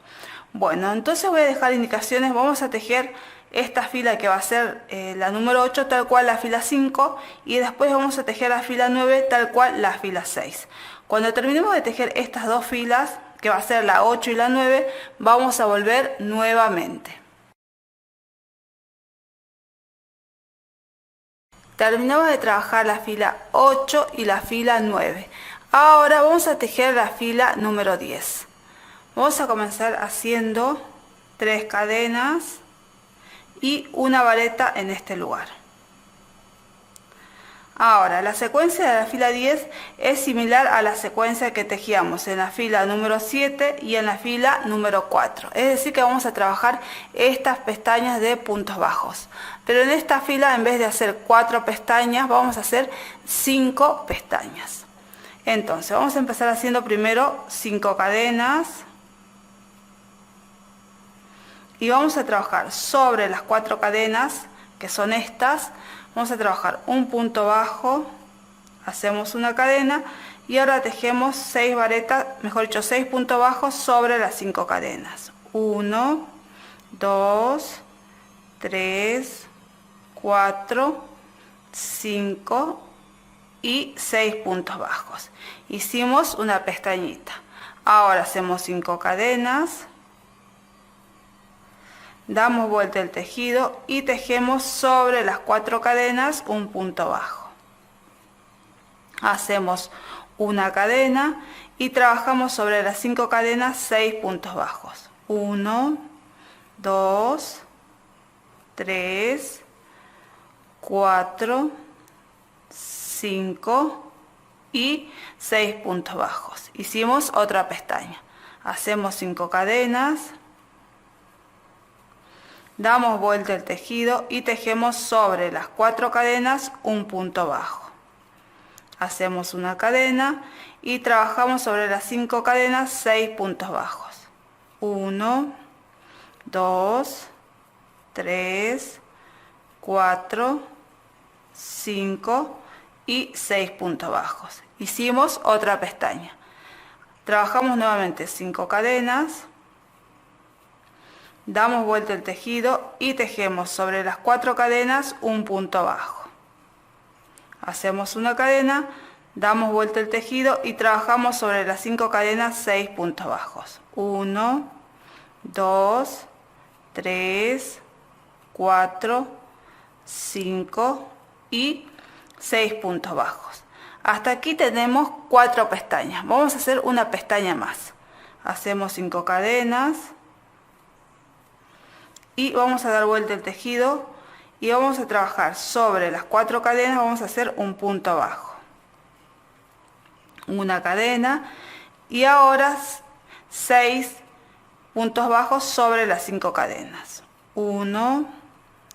Speaker 1: Bueno, entonces voy a dejar indicaciones. Vamos a tejer esta fila que va a ser la número 8 tal cual la fila 5 y después vamos a tejer la fila 9 tal cual la fila 6. Cuando terminemos de tejer estas dos filas, que va a ser la 8 y la 9, vamos a volver nuevamente. Terminamos de trabajar la fila 8 y la fila 9. Ahora vamos a tejer la fila número 10. Vamos a comenzar haciendo 3 cadenas y una vareta en este lugar. Ahora, la secuencia de la fila 10 es similar a la secuencia que tejíamos en la fila número 7 y en la fila número 4. Es decir, que vamos a trabajar estas pestañas de puntos bajos. Pero en esta fila, en vez de hacer 4 pestañas, vamos a hacer 5 pestañas. Entonces, vamos a empezar haciendo primero 5 cadenas. Y vamos a trabajar sobre las 4 cadenas, que son estas. Vamos a trabajar un punto bajo, hacemos una cadena y ahora tejemos 6 varetas, mejor dicho 6 puntos bajos sobre las 5 cadenas. 1, 2, 3, 4, 5 y 6 puntos bajos. Hicimos una pestañita. Ahora hacemos 5 cadenas. Damos vuelta el tejido y tejemos sobre las 4 cadenas un punto bajo. Hacemos una cadena y trabajamos sobre las 5 cadenas 6 puntos bajos. 1, 2, 3, 4, 5 y 6 puntos bajos. Hicimos otra pestaña. Hacemos 5 cadenas. Damos vuelta el tejido y tejemos sobre las 4 cadenas un punto bajo. Hacemos una cadena y trabajamos sobre las 5 cadenas 6 puntos bajos. 1, 2, 3, 4, 5 y 6 puntos bajos. Hicimos otra pestaña. Trabajamos nuevamente 5 cadenas. Damos vuelta el tejido y tejemos sobre las 4 cadenas un punto bajo. Hacemos una cadena, damos vuelta el tejido y trabajamos sobre las 5 cadenas 6 puntos bajos. 1, 2, 3, 4, 5 y 6 puntos bajos. Hasta aquí tenemos 4 pestañas. Vamos a hacer una pestaña más. Hacemos 5 cadenas. Y vamos a dar vuelta el tejido y vamos a trabajar sobre las 4 cadenas, vamos a hacer un punto bajo. Una cadena y ahora 6 puntos bajos sobre las 5 cadenas. 1,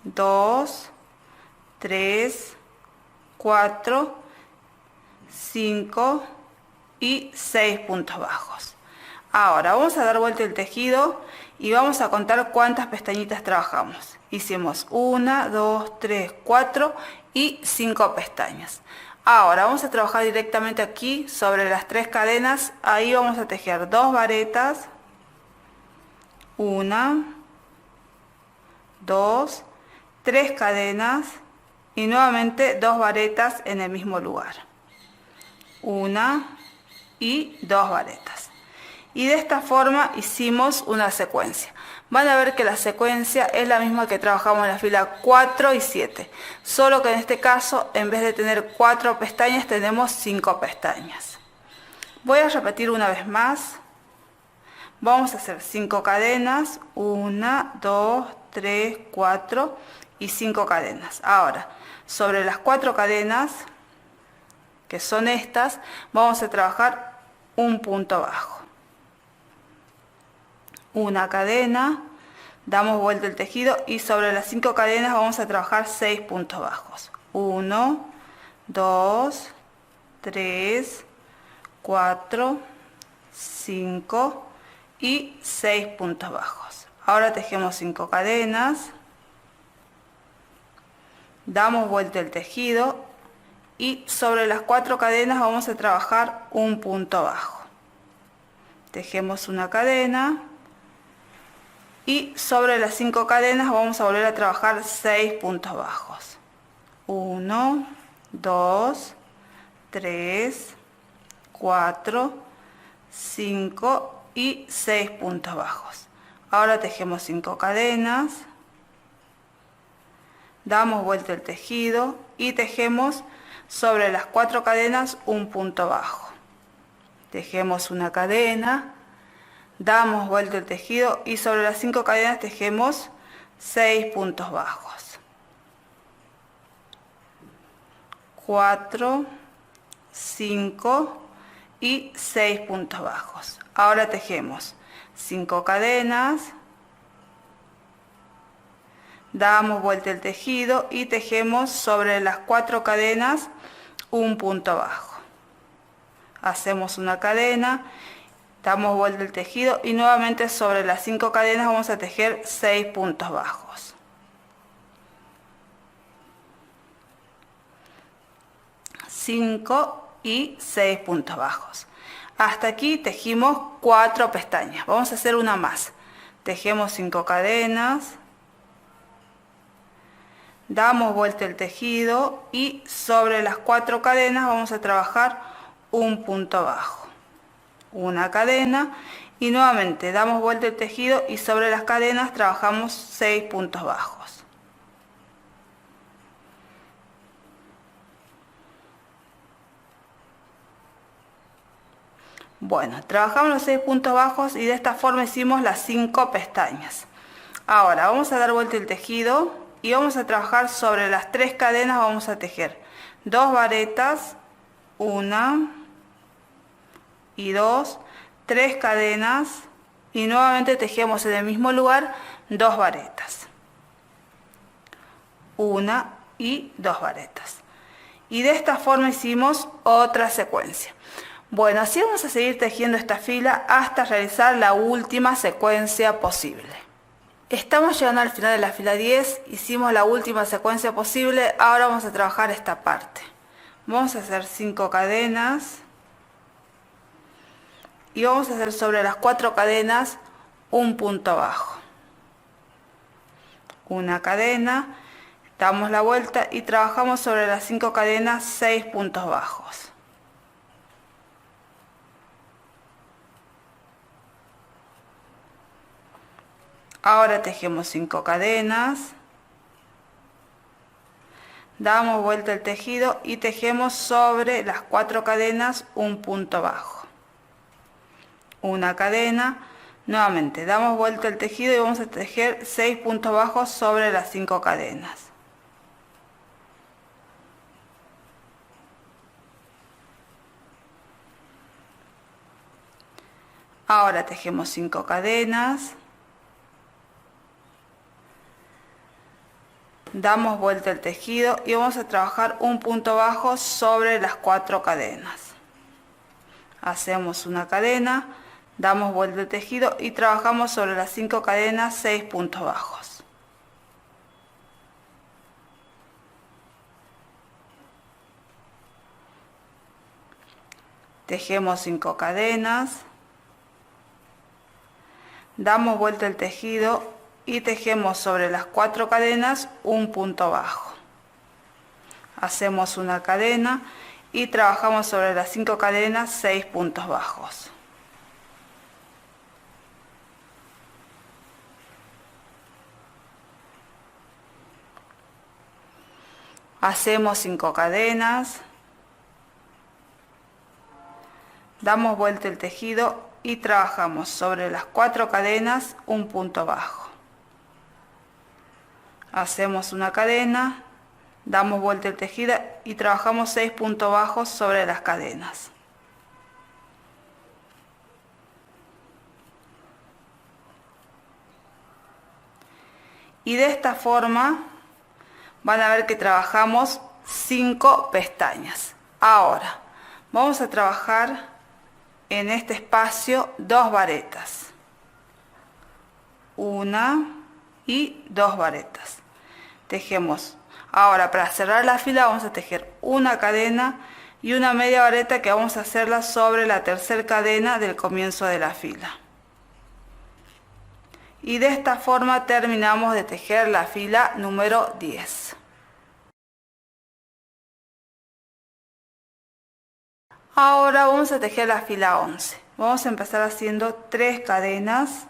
Speaker 1: 2, 3, 4, 5 y 6 puntos bajos. Ahora vamos a dar vuelta el tejido y vamos a contar cuántas pestañitas trabajamos. Hicimos 1, 2, 3, 4 y 5 pestañas. Ahora vamos a trabajar directamente aquí sobre las 3 cadenas. Ahí vamos a tejer 2 varetas. 1, 2, 3 cadenas y nuevamente 2 varetas en el mismo lugar. 1 y 2 varetas. Y de esta forma hicimos una secuencia. Van a ver que la secuencia es la misma que trabajamos en la fila 4 y 7. Solo que en este caso, en vez de tener 4 pestañas, tenemos 5 pestañas. Voy a repetir una vez más. Vamos a hacer 5 cadenas. 1, 2, 3, 4 y 5 cadenas. Ahora, sobre las 4 cadenas, que son estas, vamos a trabajar un punto bajo. Una cadena, damos vuelta el tejido y sobre las 5 cadenas vamos a trabajar 6 puntos bajos. 1, 2, 3, 4, 5 y 6 puntos bajos. Ahora tejemos 5 cadenas, damos vuelta el tejido y sobre las 4 cadenas vamos a trabajar un punto bajo. Tejemos una cadena. Y sobre las 5 cadenas vamos a volver a trabajar 6 puntos bajos. 1, 2, 3, 4, 5 y 6 puntos bajos. Ahora tejemos 5 cadenas. damos vuelta el tejido y tejemos sobre las 4 cadenas un punto bajo. Tejemos una cadena, damos vuelta el tejido y sobre las 5 cadenas tejemos 6 puntos bajos. 4, 5 y 6 puntos bajos. Ahora tejemos 5 cadenas, damos vuelta el tejido y tejemos sobre las 4 cadenas un punto bajo. Hacemos una cadena, damos vuelta el tejido y nuevamente sobre las 5 cadenas vamos a tejer 6 puntos bajos. 5 y 6 puntos bajos. Hasta aquí tejimos 4 pestañas. Vamos a hacer una más. Tejemos 5 cadenas, damos vuelta el tejido y sobre las 4 cadenas vamos a trabajar un punto bajo, una cadena y nuevamente damos vuelta el tejido y sobre las cadenas trabajamos 6 puntos bajos. Bueno, trabajamos los 6 puntos bajos y de esta forma hicimos las 5 pestañas. Ahora vamos a dar vuelta el tejido y vamos a trabajar sobre las 3 cadenas. Vamos a tejer 2 varetas, 1 y 2, 3 cadenas y nuevamente tejemos en el mismo lugar 2 varetas, 1 y 2 varetas, y de esta forma hicimos otra secuencia. Bueno, así vamos a seguir tejiendo esta fila hasta realizar la última secuencia posible. Estamos llegando al final de la fila 10, hicimos la última secuencia posible. Ahora vamos a trabajar esta parte. Vamos a hacer 5 cadenas y vamos a hacer sobre las 4 cadenas un punto bajo, una cadena, damos la vuelta y trabajamos sobre las 5 cadenas 6 puntos bajos. Ahora tejemos 5 cadenas, damos vuelta el tejido y tejemos sobre las 4 cadenas un punto bajo, una cadena, nuevamente damos vuelta el tejido y vamos a tejer 6 puntos bajos sobre las 5 cadenas. Ahora tejemos 5 cadenas, damos vuelta el tejido y vamos a trabajar un punto bajo sobre las 4 cadenas. Hacemos una cadena, damos vuelta el tejido y trabajamos sobre las 5 cadenas 6 puntos bajos. Tejemos 5 cadenas, damos vuelta el tejido y tejemos sobre las 4 cadenas un punto bajo. Hacemos una cadena y trabajamos sobre las 5 cadenas 6 puntos bajos. Hacemos 5 cadenas, damos vuelta el tejido y trabajamos sobre las 4 cadenas un punto bajo. Hacemos una cadena, damos vuelta el tejido y trabajamos 6 puntos bajos sobre las cadenas. Y de esta forma van a ver que trabajamos 5 pestañas. Ahora vamos a trabajar en este espacio 2 varetas, una y 2 varetas. Tejemos. Ahora para cerrar la fila vamos a tejer una cadena y una media vareta que vamos a hacerla sobre la tercera cadena del comienzo de la fila. Y de esta forma terminamos de tejer la fila número 10. Ahora vamos a tejer la fila 11. Vamos a empezar haciendo 3 cadenas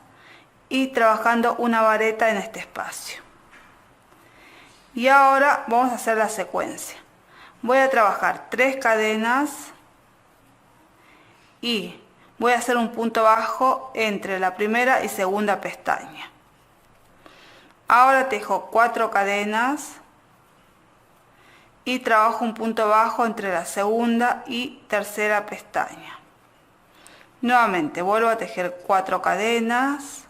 Speaker 1: y trabajando una vareta en este espacio. Y ahora vamos a hacer la secuencia. Voy a trabajar 3 cadenas y voy a hacer un punto bajo entre la primera y segunda pestaña. Ahora tejo 4 cadenas y trabajo un punto bajo entre la segunda y tercera pestaña. Nuevamente vuelvo a tejer 4 cadenas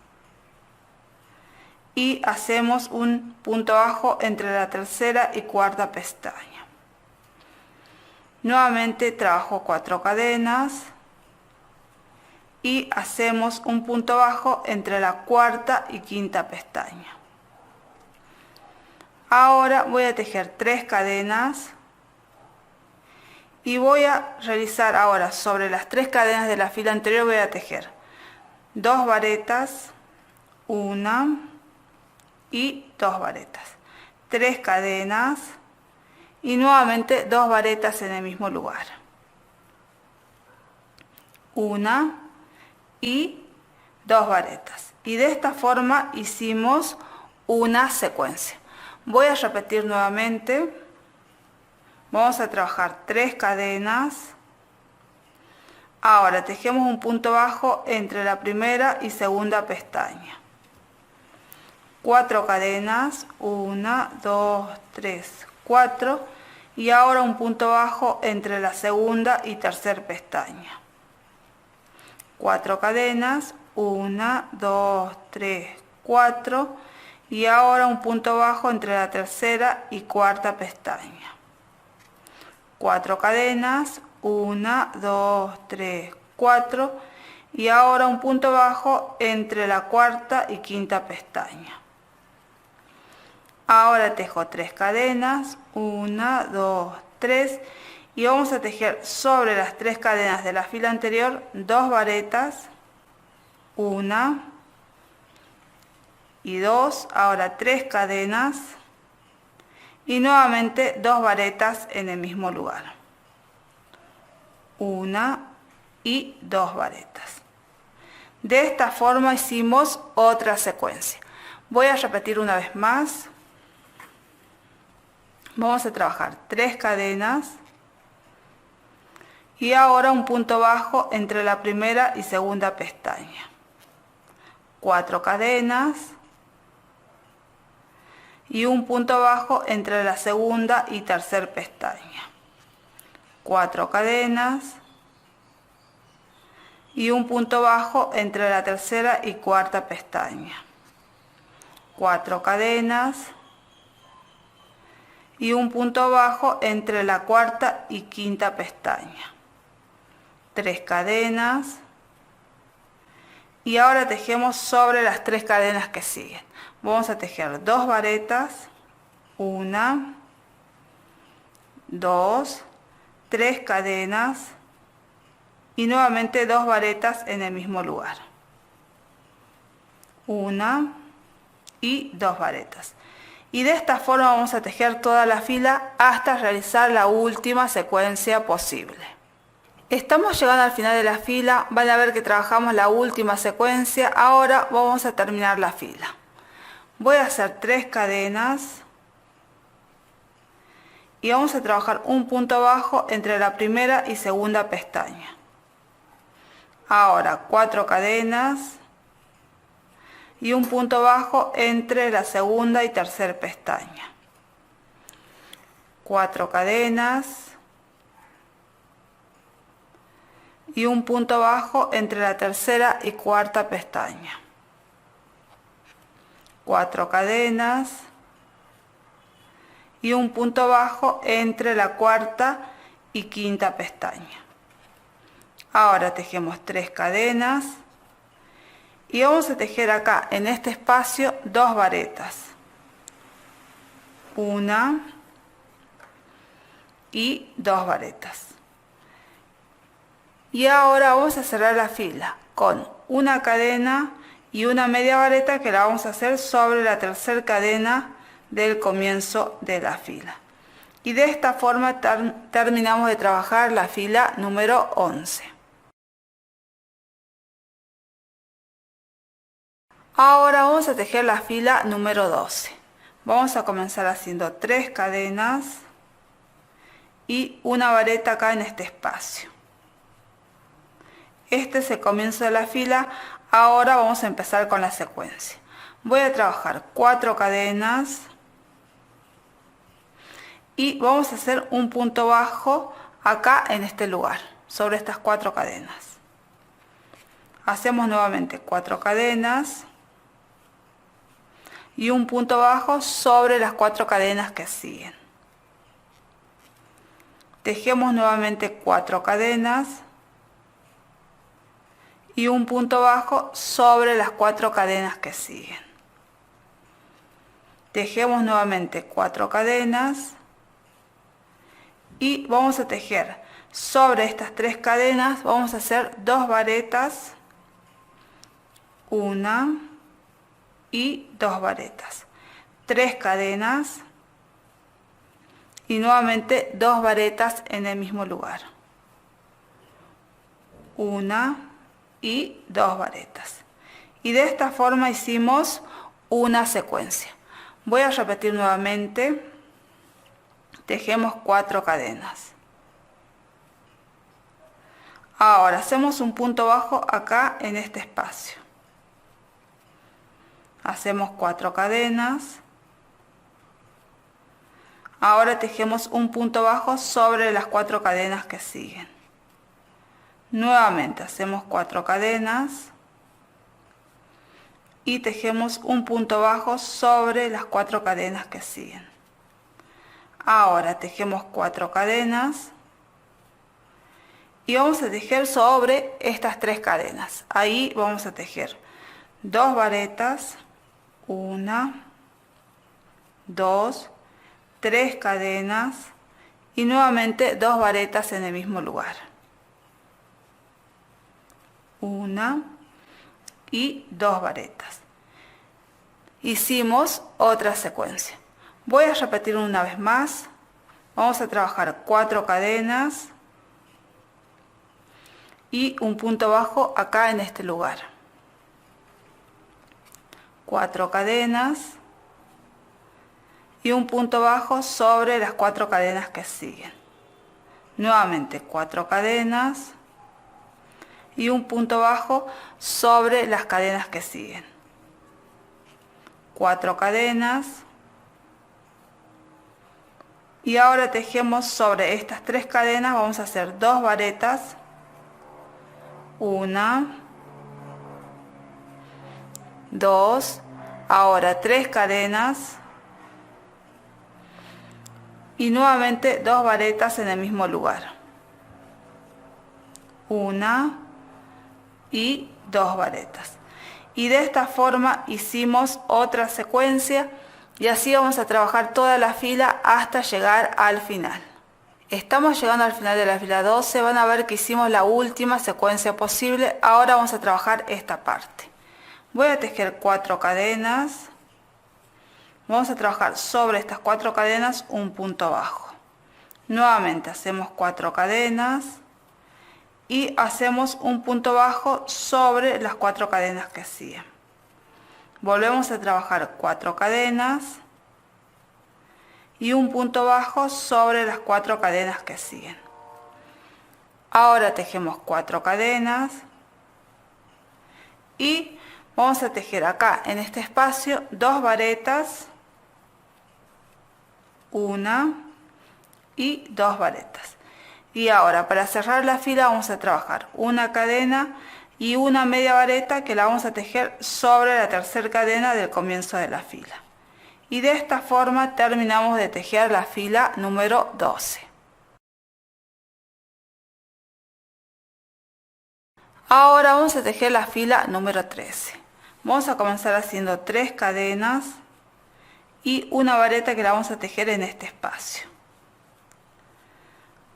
Speaker 1: y hacemos un punto bajo entre la tercera y cuarta pestaña. Nuevamente trabajo 4 cadenas y hacemos un punto bajo entre la cuarta y quinta pestaña. Ahora voy a tejer 3 cadenas y voy a realizar ahora sobre las 3 cadenas de la fila anterior voy a tejer 2 varetas, 1 y 2 varetas, 3 cadenas y nuevamente 2 varetas en el mismo lugar, 1 y 2 varetas, y de esta forma hicimos una secuencia. Voy a repetir nuevamente. Vamos a trabajar 3 cadenas. Ahora tejemos un punto bajo entre la primera y segunda pestaña, 4 cadenas, 1, 2, 3, 4, y ahora un punto bajo entre la segunda y tercera pestaña, 4 cadenas, 1, 2, 3, 4, y ahora un punto bajo entre la tercera y cuarta pestaña, 4 cadenas, 1, 2, 3, 4, y ahora un punto bajo entre la cuarta y quinta pestaña. Ahora tejo 3 cadenas, 1, 2, 3, y vamos a tejer sobre las 3 cadenas de la fila anterior 2 varetas, 1 y 2, ahora 3 cadenas y nuevamente 2 varetas en el mismo lugar, 1 y 2 varetas. De esta forma hicimos otra secuencia. Voy a repetir una vez más. Vamos a trabajar 3 cadenas y ahora un punto bajo entre la primera y segunda pestaña, 4 cadenas y un punto bajo entre la segunda y tercera pestaña, 4 cadenas y un punto bajo entre la tercera y cuarta pestaña, 4 cadenas y un punto bajo entre la cuarta y quinta pestaña, 3 cadenas, y ahora tejemos sobre las 3 cadenas que siguen. Vamos a tejer 2 varetas, 1, 2, 3 cadenas y nuevamente 2 varetas en el mismo lugar, 1 y 2 varetas. Y de esta forma vamos a tejer toda la fila hasta realizar la última secuencia posible. Estamos llegando al final de la fila. Van a ver que trabajamos la última secuencia. Ahora vamos a terminar la fila. Voy a hacer 3 cadenas y vamos a trabajar un punto bajo entre la primera y segunda pestaña. Ahora 4 cadenas y un punto bajo entre la segunda y tercera pestaña, 4 cadenas y un punto bajo entre la tercera y cuarta pestaña, 4 cadenas y un punto bajo entre la cuarta y quinta pestaña. Ahora tejemos 3 cadenas y vamos a tejer acá en este espacio 2 varetas, 1 y 2 varetas. Y ahora vamos a cerrar la fila con una cadena y una media vareta que la vamos a hacer sobre la tercera cadena del comienzo de la fila. Y de esta forma terminamos de trabajar la fila número 11. Ahora vamos a tejer la fila número 12. Vamos a comenzar haciendo 3 cadenas y una vareta acá en este espacio. Este es el comienzo de la fila. Ahora vamos a empezar con la secuencia. Voy a trabajar 4 cadenas y vamos a hacer un punto bajo acá en este lugar, sobre estas 4 cadenas. Hacemos nuevamente 4 cadenas y un punto bajo sobre las 4 cadenas que siguen. Tejemos nuevamente 4 cadenas y un punto bajo sobre las 4 cadenas que siguen. Tejemos nuevamente 4 cadenas y vamos a tejer sobre estas 3 cadenas. Vamos a hacer 2 varetas, una y 2 varetas, 3 cadenas y nuevamente 2 varetas en el mismo lugar, una y 2 varetas, y de esta forma hicimos una secuencia. Voy a repetir nuevamente. Tejemos 4 cadenas. Ahora hacemos un punto bajo acá en este espacio. Hacemos 4 cadenas. Ahora tejemos un punto bajo sobre las 4 cadenas que siguen. Nuevamente hacemos 4 cadenas y tejemos un punto bajo sobre las 4 cadenas que siguen. Ahora tejemos 4 cadenas y vamos a tejer sobre estas 3 cadenas. Ahí vamos a tejer 2 varetas, 1, 2, 3 cadenas y nuevamente 2 varetas en el mismo lugar, 1 y 2 varetas. Hicimos otra secuencia. Voy a repetir una vez más. Vamos a trabajar 4 cadenas y un punto bajo acá en este lugar, 4 cadenas y un punto bajo sobre las 4 cadenas que siguen. Nuevamente 4 cadenas y un punto bajo sobre las cadenas que siguen, 4 cadenas. Y ahora tejemos sobre estas 3 cadenas. Vamos a hacer 2 varetas, 1, 2, ahora 3 cadenas y nuevamente 2 varetas en el mismo lugar, 1 y 2 varetas. Y de esta forma hicimos otra secuencia. Y así vamos a trabajar toda la fila hasta llegar al final. Estamos llegando al final de la fila 12. Van a ver que hicimos la última secuencia posible. Ahora vamos a trabajar esta parte. Voy a tejer 4 cadenas. Vamos a trabajar sobre estas 4 cadenas un punto bajo. Nuevamente hacemos 4 cadenas y hacemos un punto bajo sobre las 4 cadenas que siguen. Volvemos a trabajar 4 cadenas y un punto bajo sobre las 4 cadenas que siguen. Ahora tejemos 4 cadenas y vamos a tejer acá en este espacio 2 varetas, 1 y 2 varetas. Y ahora para cerrar la fila vamos a trabajar una cadena y una media vareta que la vamos a tejer sobre la tercera cadena del comienzo de la fila. Y de esta forma terminamos de tejer la fila número 12. Ahora vamos a tejer la fila número 13. Vamos a comenzar haciendo 3 cadenas y una vareta que la vamos a tejer en este espacio.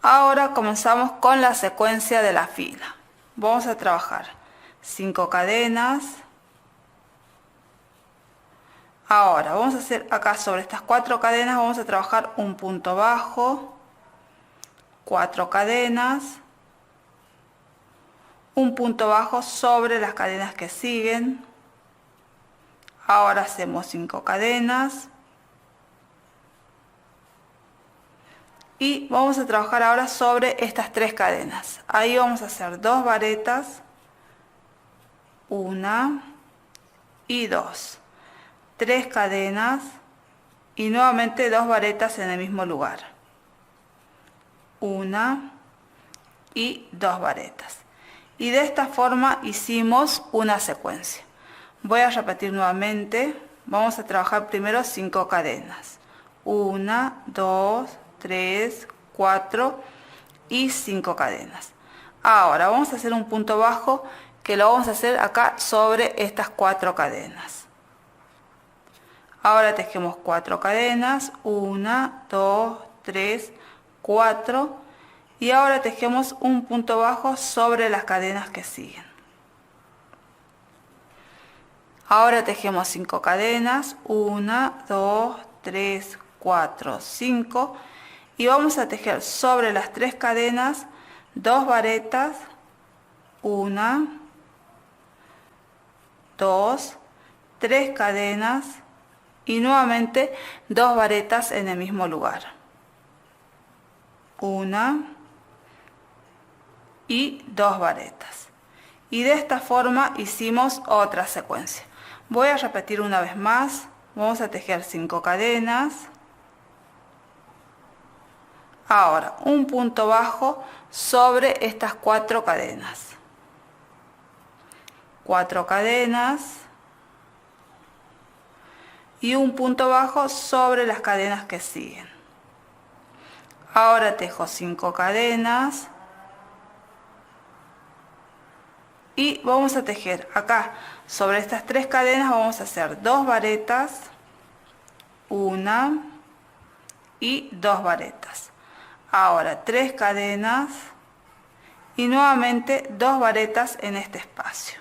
Speaker 1: Ahora comenzamos con la secuencia de la fila. Vamos a trabajar 5 cadenas. Ahora vamos a hacer acá sobre estas 4 cadenas, vamos a trabajar un punto bajo, 4 cadenas, un punto bajo sobre las cadenas que siguen. Ahora hacemos 5 cadenas Y vamos a trabajar ahora sobre estas 3 cadenas. Ahí vamos a hacer 2 varetas, 1 y 2, 3 cadenas y nuevamente 2 varetas en el mismo lugar, 1 y 2 varetas. Y de esta forma hicimos una secuencia. Voy a repetir nuevamente. Vamos a trabajar primero 5 cadenas, 1, 2, 3, 4 y 5 cadenas. Ahora vamos a hacer un punto bajo que lo vamos a hacer acá sobre estas 4 cadenas. Ahora tejemos 4 cadenas, 1, 2, 3, 4 y ahora tejemos un punto bajo sobre las cadenas que siguen. Ahora tejemos 5 cadenas, 1, 2, 3, 4, 5 y vamos a tejer sobre las 3 cadenas 2 varetas, 1, 2, 3 cadenas y nuevamente 2 varetas en el mismo lugar, 1 y 2 varetas. Y de esta forma hicimos otra secuencia. Voy a repetir una vez más. Vamos a tejer 5 cadenas. Ahora un punto bajo sobre estas 4 cadenas, 4 cadenas y un punto bajo sobre las cadenas que siguen. Ahora tejo 5 cadenas y vamos a tejer acá sobre estas 3 cadenas. Vamos a hacer 2 varetas, 1 y 2 varetas. Ahora 3 cadenas y nuevamente 2 varetas en este espacio,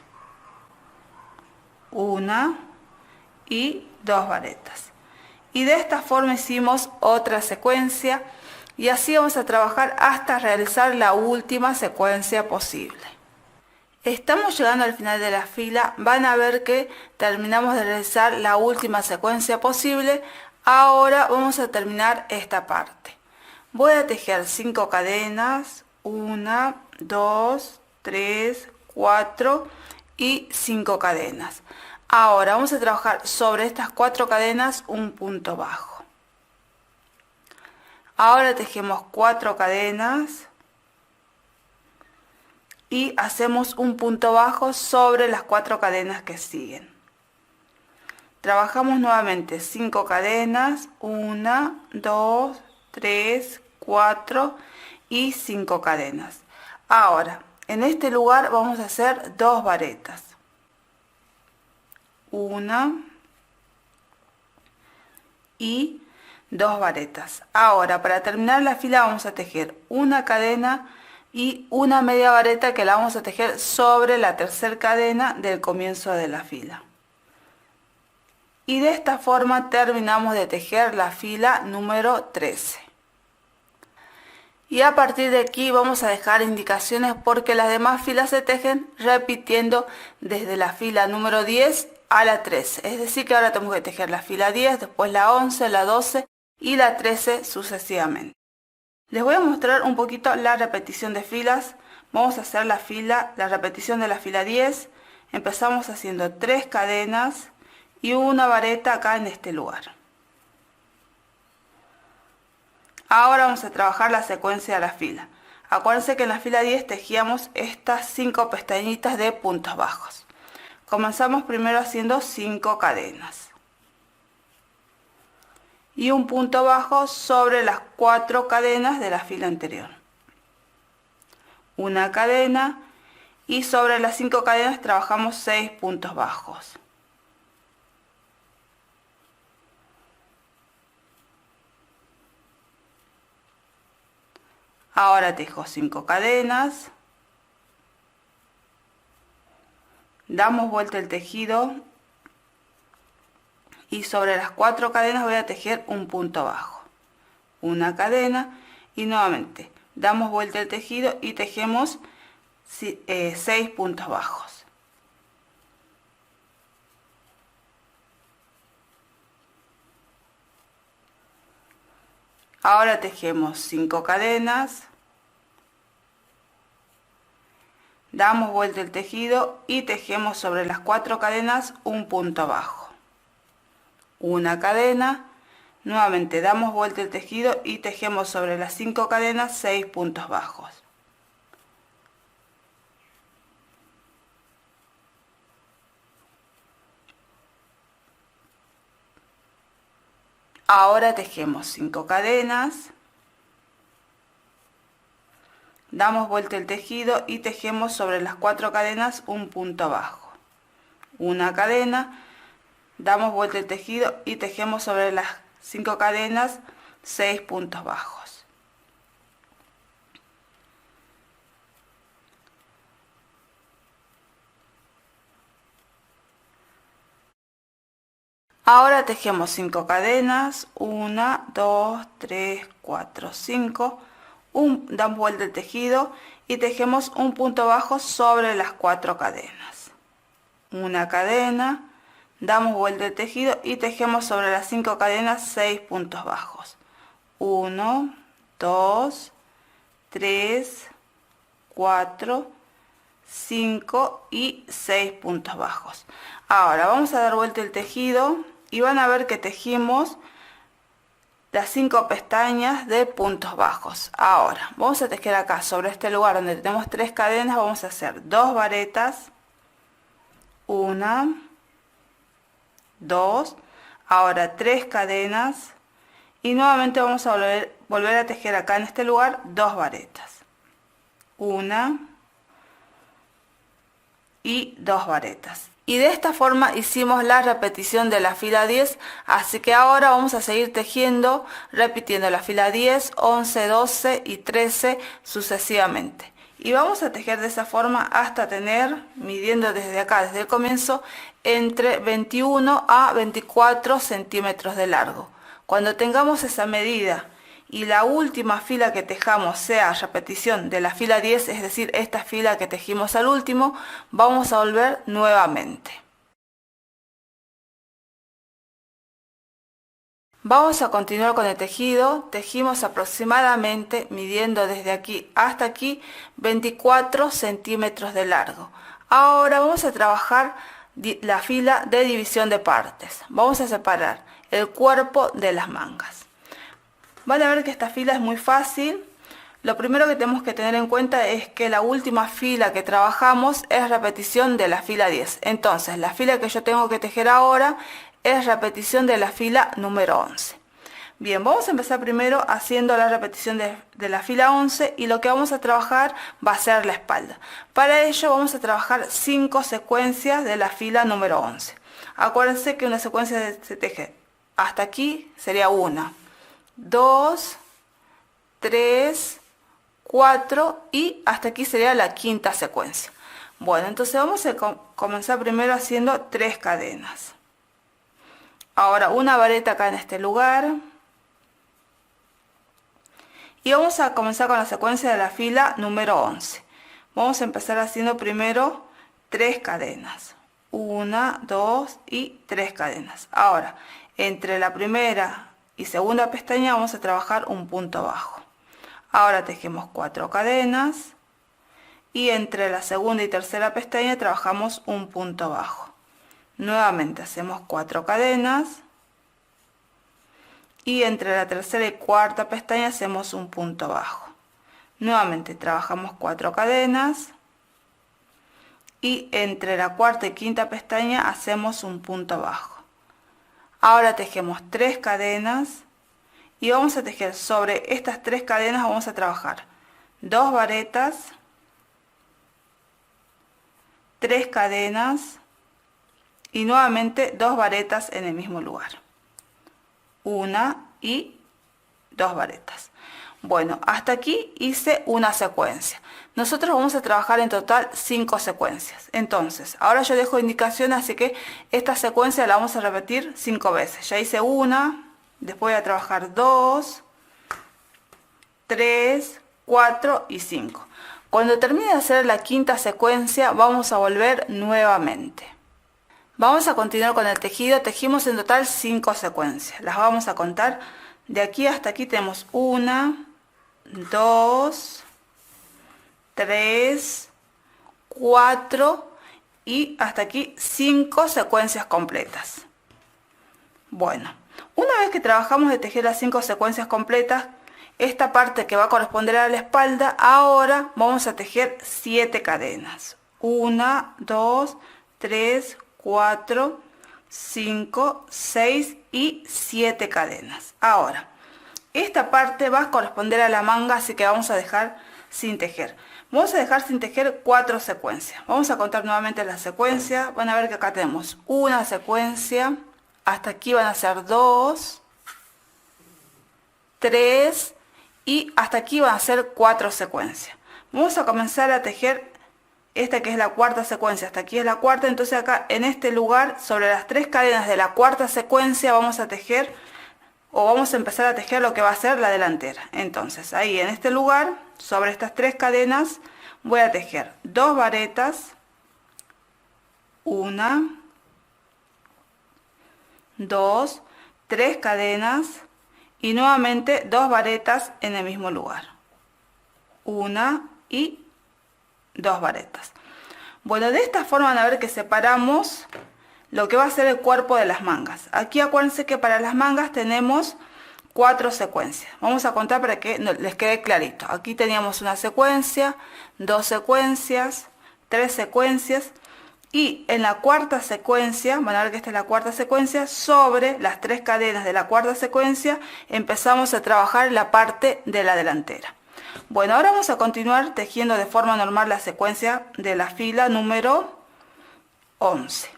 Speaker 1: 1 y 2 varetas. Y de esta forma hicimos otra secuencia y así vamos a trabajar hasta realizar la última secuencia posible. Estamos llegando al final de la fila. Van a ver que terminamos de realizar la última secuencia posible. Ahora vamos a terminar esta parte. Voy a tejer 5 cadenas, 1, 2, 3, 4 y 5 cadenas. Ahora vamos a trabajar sobre estas 4 cadenas un punto bajo. Ahora tejemos 4 cadenas y hacemos un punto bajo sobre las 4 cadenas que siguen. Trabajamos nuevamente 5 cadenas, 1, 2, 3, 4 y 5 cadenas. Ahora en este lugar vamos a hacer 2 varetas, 1 y 2 varetas. Ahora para terminar la fila vamos a tejer una cadena y una media vareta que la vamos a tejer sobre la tercera cadena del comienzo de la fila. Y de esta forma terminamos de tejer la fila número 13. Y a partir de aquí vamos a dejar indicaciones porque las demás filas se tejen repitiendo desde la fila número 10 a la 13. Es decir que ahora tenemos que tejer la fila 10, después la 11, la 12 y la 13 sucesivamente. Les voy a mostrar un poquito la repetición de filas. Vamos a hacer la repetición de la fila 10. Empezamos haciendo 3 cadenas y una vareta acá en este lugar. Ahora vamos a trabajar la secuencia de la fila. Acuérdense que en la fila 10 tejíamos estas 5 pestañitas de puntos bajos. Comenzamos primero haciendo 5 cadenas y un punto bajo sobre las 4 cadenas de la fila anterior, una cadena y sobre las 5 cadenas trabajamos 6 puntos bajos. Ahora tejo 5 cadenas, damos vuelta el tejido y sobre las 4 cadenas voy a tejer un punto bajo, una cadena y nuevamente damos vuelta el tejido y tejemos 6 puntos bajos. Ahora tejemos 5 cadenas, damos vuelta el tejido y tejemos sobre las 4 cadenas un punto bajo, una cadena, nuevamente damos vuelta el tejido y tejemos sobre las 5 cadenas 6 puntos bajos. Ahora tejemos 5 cadenas, damos vuelta el tejido y tejemos sobre las 4 cadenas un punto bajo, una cadena, damos vuelta el tejido y tejemos sobre las 5 cadenas 6 puntos bajos. Ahora tejemos 5 cadenas, 1, 2, 3, 4, 5, damos vuelta el tejido y tejemos un punto bajo sobre las 4 cadenas, una cadena, damos vuelta el tejido y tejemos sobre las 5 cadenas 6 puntos bajos, 1, 2, 3, 4, 5 y 6 puntos bajos. Ahora vamos a dar vuelta el tejido y van a ver que tejimos las 5 pestañas de puntos bajos. Ahora vamos a tejer acá sobre este lugar donde tenemos 3 cadenas, vamos a hacer 2 varetas, 1, 2, ahora 3 cadenas y nuevamente vamos a volver a tejer acá en este lugar 2 varetas, 1 y 2 varetas. Y de esta forma hicimos la repetición de la fila 10, así que ahora vamos a seguir tejiendo, repitiendo la fila 10, 11, 12 y 13 sucesivamente. Y vamos a tejer de esa forma hasta tener, midiendo desde acá, desde el comienzo, entre 21 a 24 centímetros de largo. Cuando tengamos esa medida y la última fila que tejamos sea repetición de la fila 10, es decir, esta fila que tejimos al último, vamos a volver nuevamente. Vamos a continuar con el tejido. Tejimos aproximadamente, midiendo desde aquí hasta aquí, 24 centímetros de largo. Ahora vamos a trabajar la fila de división de partes. Vamos a separar el cuerpo de las mangas. Van a ver que esta fila es muy fácil. Lo primero que tenemos que tener en cuenta es que la última fila que trabajamos es repetición de la fila 10. Entonces, la fila que yo tengo que tejer ahora es repetición de la fila número 11. Bien, vamos a empezar primero haciendo la repetición de la fila 11 y lo que vamos a trabajar va a ser la espalda. Para ello vamos a trabajar 5 secuencias de la fila número 11. Acuérdense que una secuencia se teje hasta aquí, sería 1, 2, 3, 4 y hasta aquí sería la quinta secuencia. Bueno, entonces vamos a comenzar primero haciendo 3 cadenas. Ahora una vareta acá en este lugar. Y vamos a comenzar con la secuencia de la fila número 11. Vamos a empezar haciendo primero 3 cadenas. 1, 2 y 3 cadenas. Ahora, entre la primera y segunda pestaña vamos a trabajar un punto bajo. Ahora tejemos 4 cadenas y entre la segunda y tercera pestaña trabajamos un punto bajo. Nuevamente hacemos 4 cadenas y entre la tercera y cuarta pestaña hacemos un punto bajo. Nuevamente trabajamos 4 cadenas y entre la cuarta y quinta pestaña hacemos un punto bajo. Ahora tejemos 3 cadenas y vamos a tejer sobre estas 3 cadenas, vamos a trabajar 2 varetas, 3 cadenas y nuevamente 2 varetas en el mismo lugar. 1 y 2 varetas. Bueno, hasta aquí hice una secuencia. Nosotros vamos a trabajar en total 5 secuencias. Entonces, ahora yo dejo indicación, así que esta secuencia la vamos a repetir 5 veces. Ya hice una, después voy a trabajar 2, 3, 4 y 5. Cuando termine de hacer la quinta secuencia, vamos a volver nuevamente. Vamos a continuar con el tejido. Tejimos en total 5 secuencias. Las vamos a contar. De aquí hasta aquí tenemos 1, 2, 3, 4 y hasta aquí 5 secuencias completas. Bueno, una vez que trabajamos de tejer las 5 secuencias completas, esta parte que va a corresponder a la espalda, ahora vamos a tejer 7 cadenas. 1, 2, 3, 4, 5, 6 y 7 cadenas. Ahora, esta parte va a corresponder a la manga, así que vamos a dejar sin tejer. Vamos a dejar sin tejer 4 secuencias. Vamos a contar nuevamente las secuencias. Van a ver que acá tenemos una secuencia, hasta aquí van a ser 2, 3 y hasta aquí van a ser 4 secuencias. Vamos a comenzar a tejer esta que es la cuarta secuencia, hasta aquí es la cuarta, entonces acá en este lugar, sobre las 3 cadenas de la cuarta secuencia, vamos a tejer, o vamos a empezar a tejer lo que va a ser la delantera. Entonces ahí en este lugar, sobre estas 3 cadenas, voy a tejer 2 varetas, 1, 2, 3 cadenas y nuevamente 2 varetas en el mismo lugar, 1 y 2 varetas. Bueno, de esta forma van a ver que separamos lo que va a ser el cuerpo de las mangas. Aquí acuérdense que para las mangas tenemos 4 secuencias. Vamos a contar para que les quede clarito. Aquí teníamos una secuencia, 2 secuencias, 3 secuencias y en la cuarta secuencia, van a ver que esta es la cuarta secuencia, sobre las 3 cadenas de la cuarta secuencia empezamos a trabajar la parte de la delantera. Bueno, ahora vamos a continuar tejiendo de forma normal la secuencia de la fila número 11.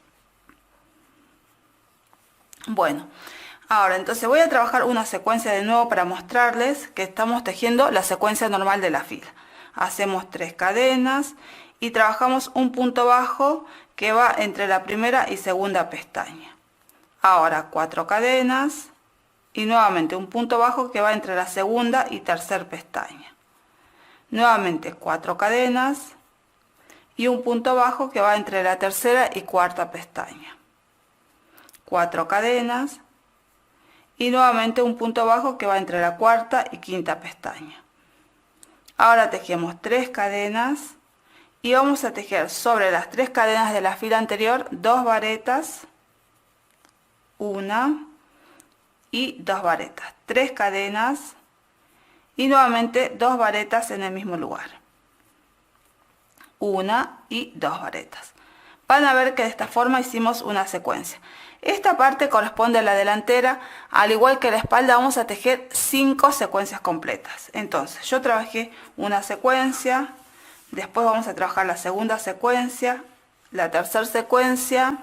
Speaker 1: Bueno, ahora entonces voy a trabajar una secuencia de nuevo para mostrarles que estamos tejiendo la secuencia normal de la fila. Hacemos 3 cadenas y trabajamos un punto bajo que va entre la primera y segunda pestaña. Ahora 4 cadenas y nuevamente un punto bajo que va entre la segunda y tercera pestaña. Nuevamente 4 cadenas y un punto bajo que va entre la tercera y cuarta pestaña. 4 cadenas y nuevamente un punto bajo que va entre la cuarta y quinta pestaña. Ahora tejemos 3 cadenas y vamos a tejer sobre las 3 cadenas de la fila anterior 2 varetas, 1 y 2 varetas, 3 cadenas y nuevamente 2 varetas en el mismo lugar, 1 y 2 varetas. Van a ver que de esta forma hicimos una secuencia. Esta parte corresponde a la delantera, al igual que la espalda vamos a tejer 5 secuencias completas. Entonces yo trabajé una secuencia, después vamos a trabajar la segunda secuencia, la tercera secuencia,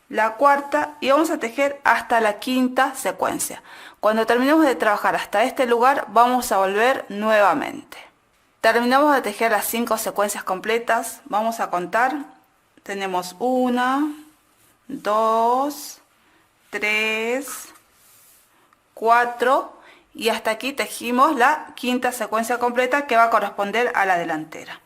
Speaker 1: la cuarta y vamos a tejer hasta la quinta secuencia. Cuando terminemos de trabajar hasta este lugar vamos a volver nuevamente. Terminamos de tejer las 5 secuencias completas, vamos a contar. Tenemos 1, 2, 3, 4 y hasta aquí tejimos la quinta secuencia completa que va a corresponder a la delantera.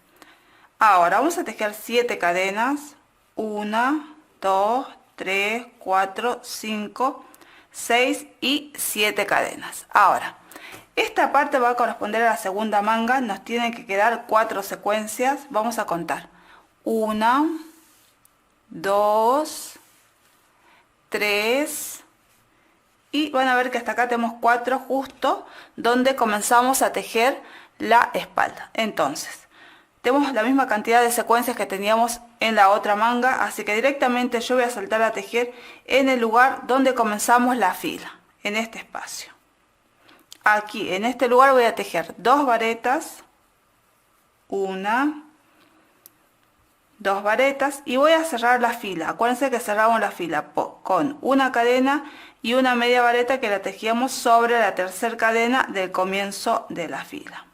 Speaker 1: Ahora vamos a tejer 7 cadenas, 1, 2, 3, 4, 5, 6 y 7 cadenas. Ahora, esta parte va a corresponder a la segunda manga, nos tienen que quedar 4 secuencias, vamos a contar. 1, 2, 3 y van a ver que hasta acá tenemos 4 justo donde comenzamos a tejer la espalda. Entonces, tenemos la misma cantidad de secuencias que teníamos en la otra manga, así que directamente yo voy a saltar a tejer en el lugar donde comenzamos la fila, en este espacio. Aquí, en este lugar voy a tejer 2 varetas, 1, 2 varetas y voy a cerrar la fila. Acuérdense que cerramos la fila con una cadena y una media vareta que la tejíamos sobre la tercera cadena del comienzo de la fila.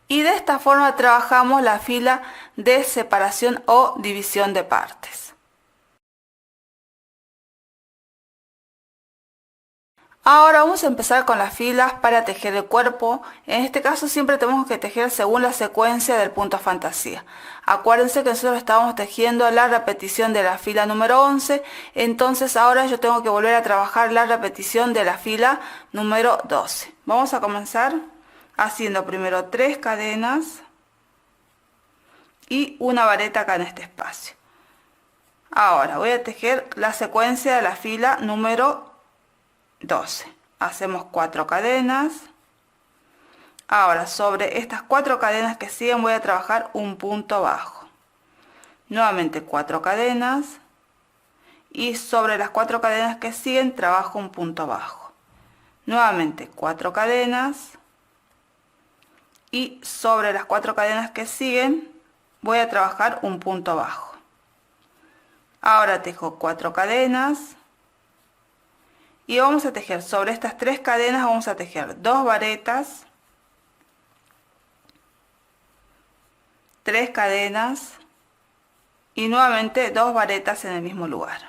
Speaker 1: Y de esta forma trabajamos la fila de separación o división de partes. Ahora vamos a empezar con las filas para tejer el cuerpo. En este caso siempre tenemos que tejer según la secuencia del punto fantasía. Acuérdense que nosotros estábamos tejiendo la repetición de la fila número 11, entonces ahora yo tengo que volver a trabajar la repetición de la fila número 12. Vamos a comenzar haciendo primero 3 cadenas y una vareta acá en este espacio. Ahora voy a tejer la secuencia de la fila número 12. Hacemos 4 cadenas. Ahora sobre estas 4 cadenas que siguen voy a trabajar un punto bajo. Nuevamente 4 cadenas. Y sobre las 4 cadenas que siguen trabajo un punto bajo. Nuevamente 4 cadenas. Y sobre las 4 cadenas que siguen voy a trabajar un punto bajo. Ahora tejo 4 cadenas. Y vamos a tejer sobre estas 3 cadenas, vamos a tejer 2 varetas, 3 cadenas y nuevamente 2 varetas en el mismo lugar.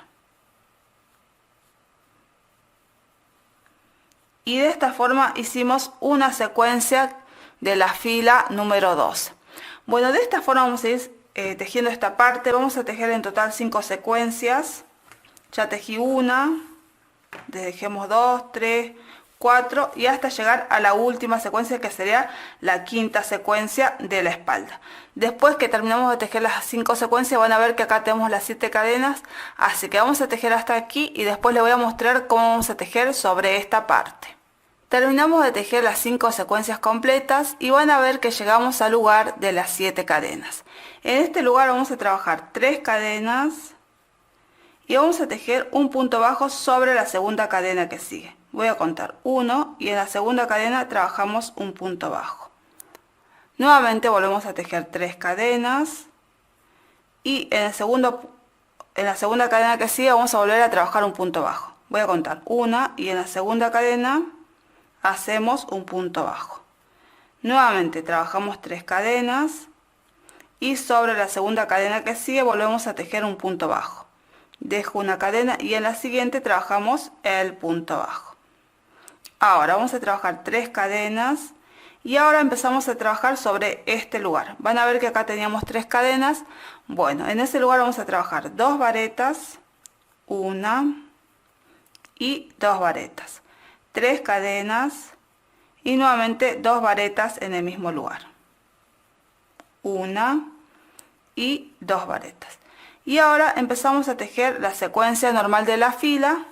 Speaker 1: Y de esta forma hicimos una secuencia de la fila número 2. Bueno, de esta forma vamos a ir tejiendo esta parte. Vamos a tejer en total 5 secuencias. Ya tejí una. Dejemos 2, 3, 4 y hasta llegar a la última secuencia, que sería la quinta secuencia de la espalda. Después que terminamos de tejer las 5 secuencias van a ver que acá tenemos las 7 cadenas, así que vamos a tejer hasta aquí y después les voy a mostrar cómo vamos a tejer sobre esta parte. Terminamos de tejer las 5 secuencias completas y van a ver que llegamos al lugar de las 7 cadenas. En este lugar vamos a trabajar 3 cadenas y vamos a tejer un punto bajo sobre la segunda cadena que sigue. Voy a contar 1 y en la segunda cadena trabajamos un punto bajo. Nuevamente volvemos a tejer 3 cadenas y en la segunda cadena que sigue vamos a volver a trabajar un punto bajo. Voy a contar 1 y en la segunda cadena hacemos un punto bajo. Nuevamente trabajamos 3 cadenas y sobre la segunda cadena que sigue volvemos a tejer un punto bajo. Dejo una cadena y en la siguiente trabajamos el punto bajo. Ahora vamos a trabajar 3 cadenas y ahora empezamos a trabajar sobre este lugar. Van a ver que acá teníamos 3 cadenas. Bueno, en ese lugar vamos a trabajar 2 varetas, 1 y 2 varetas, 3 cadenas y nuevamente 2 varetas en el mismo lugar, 1 y 2 varetas. Y ahora empezamos a tejer la secuencia normal de la fila.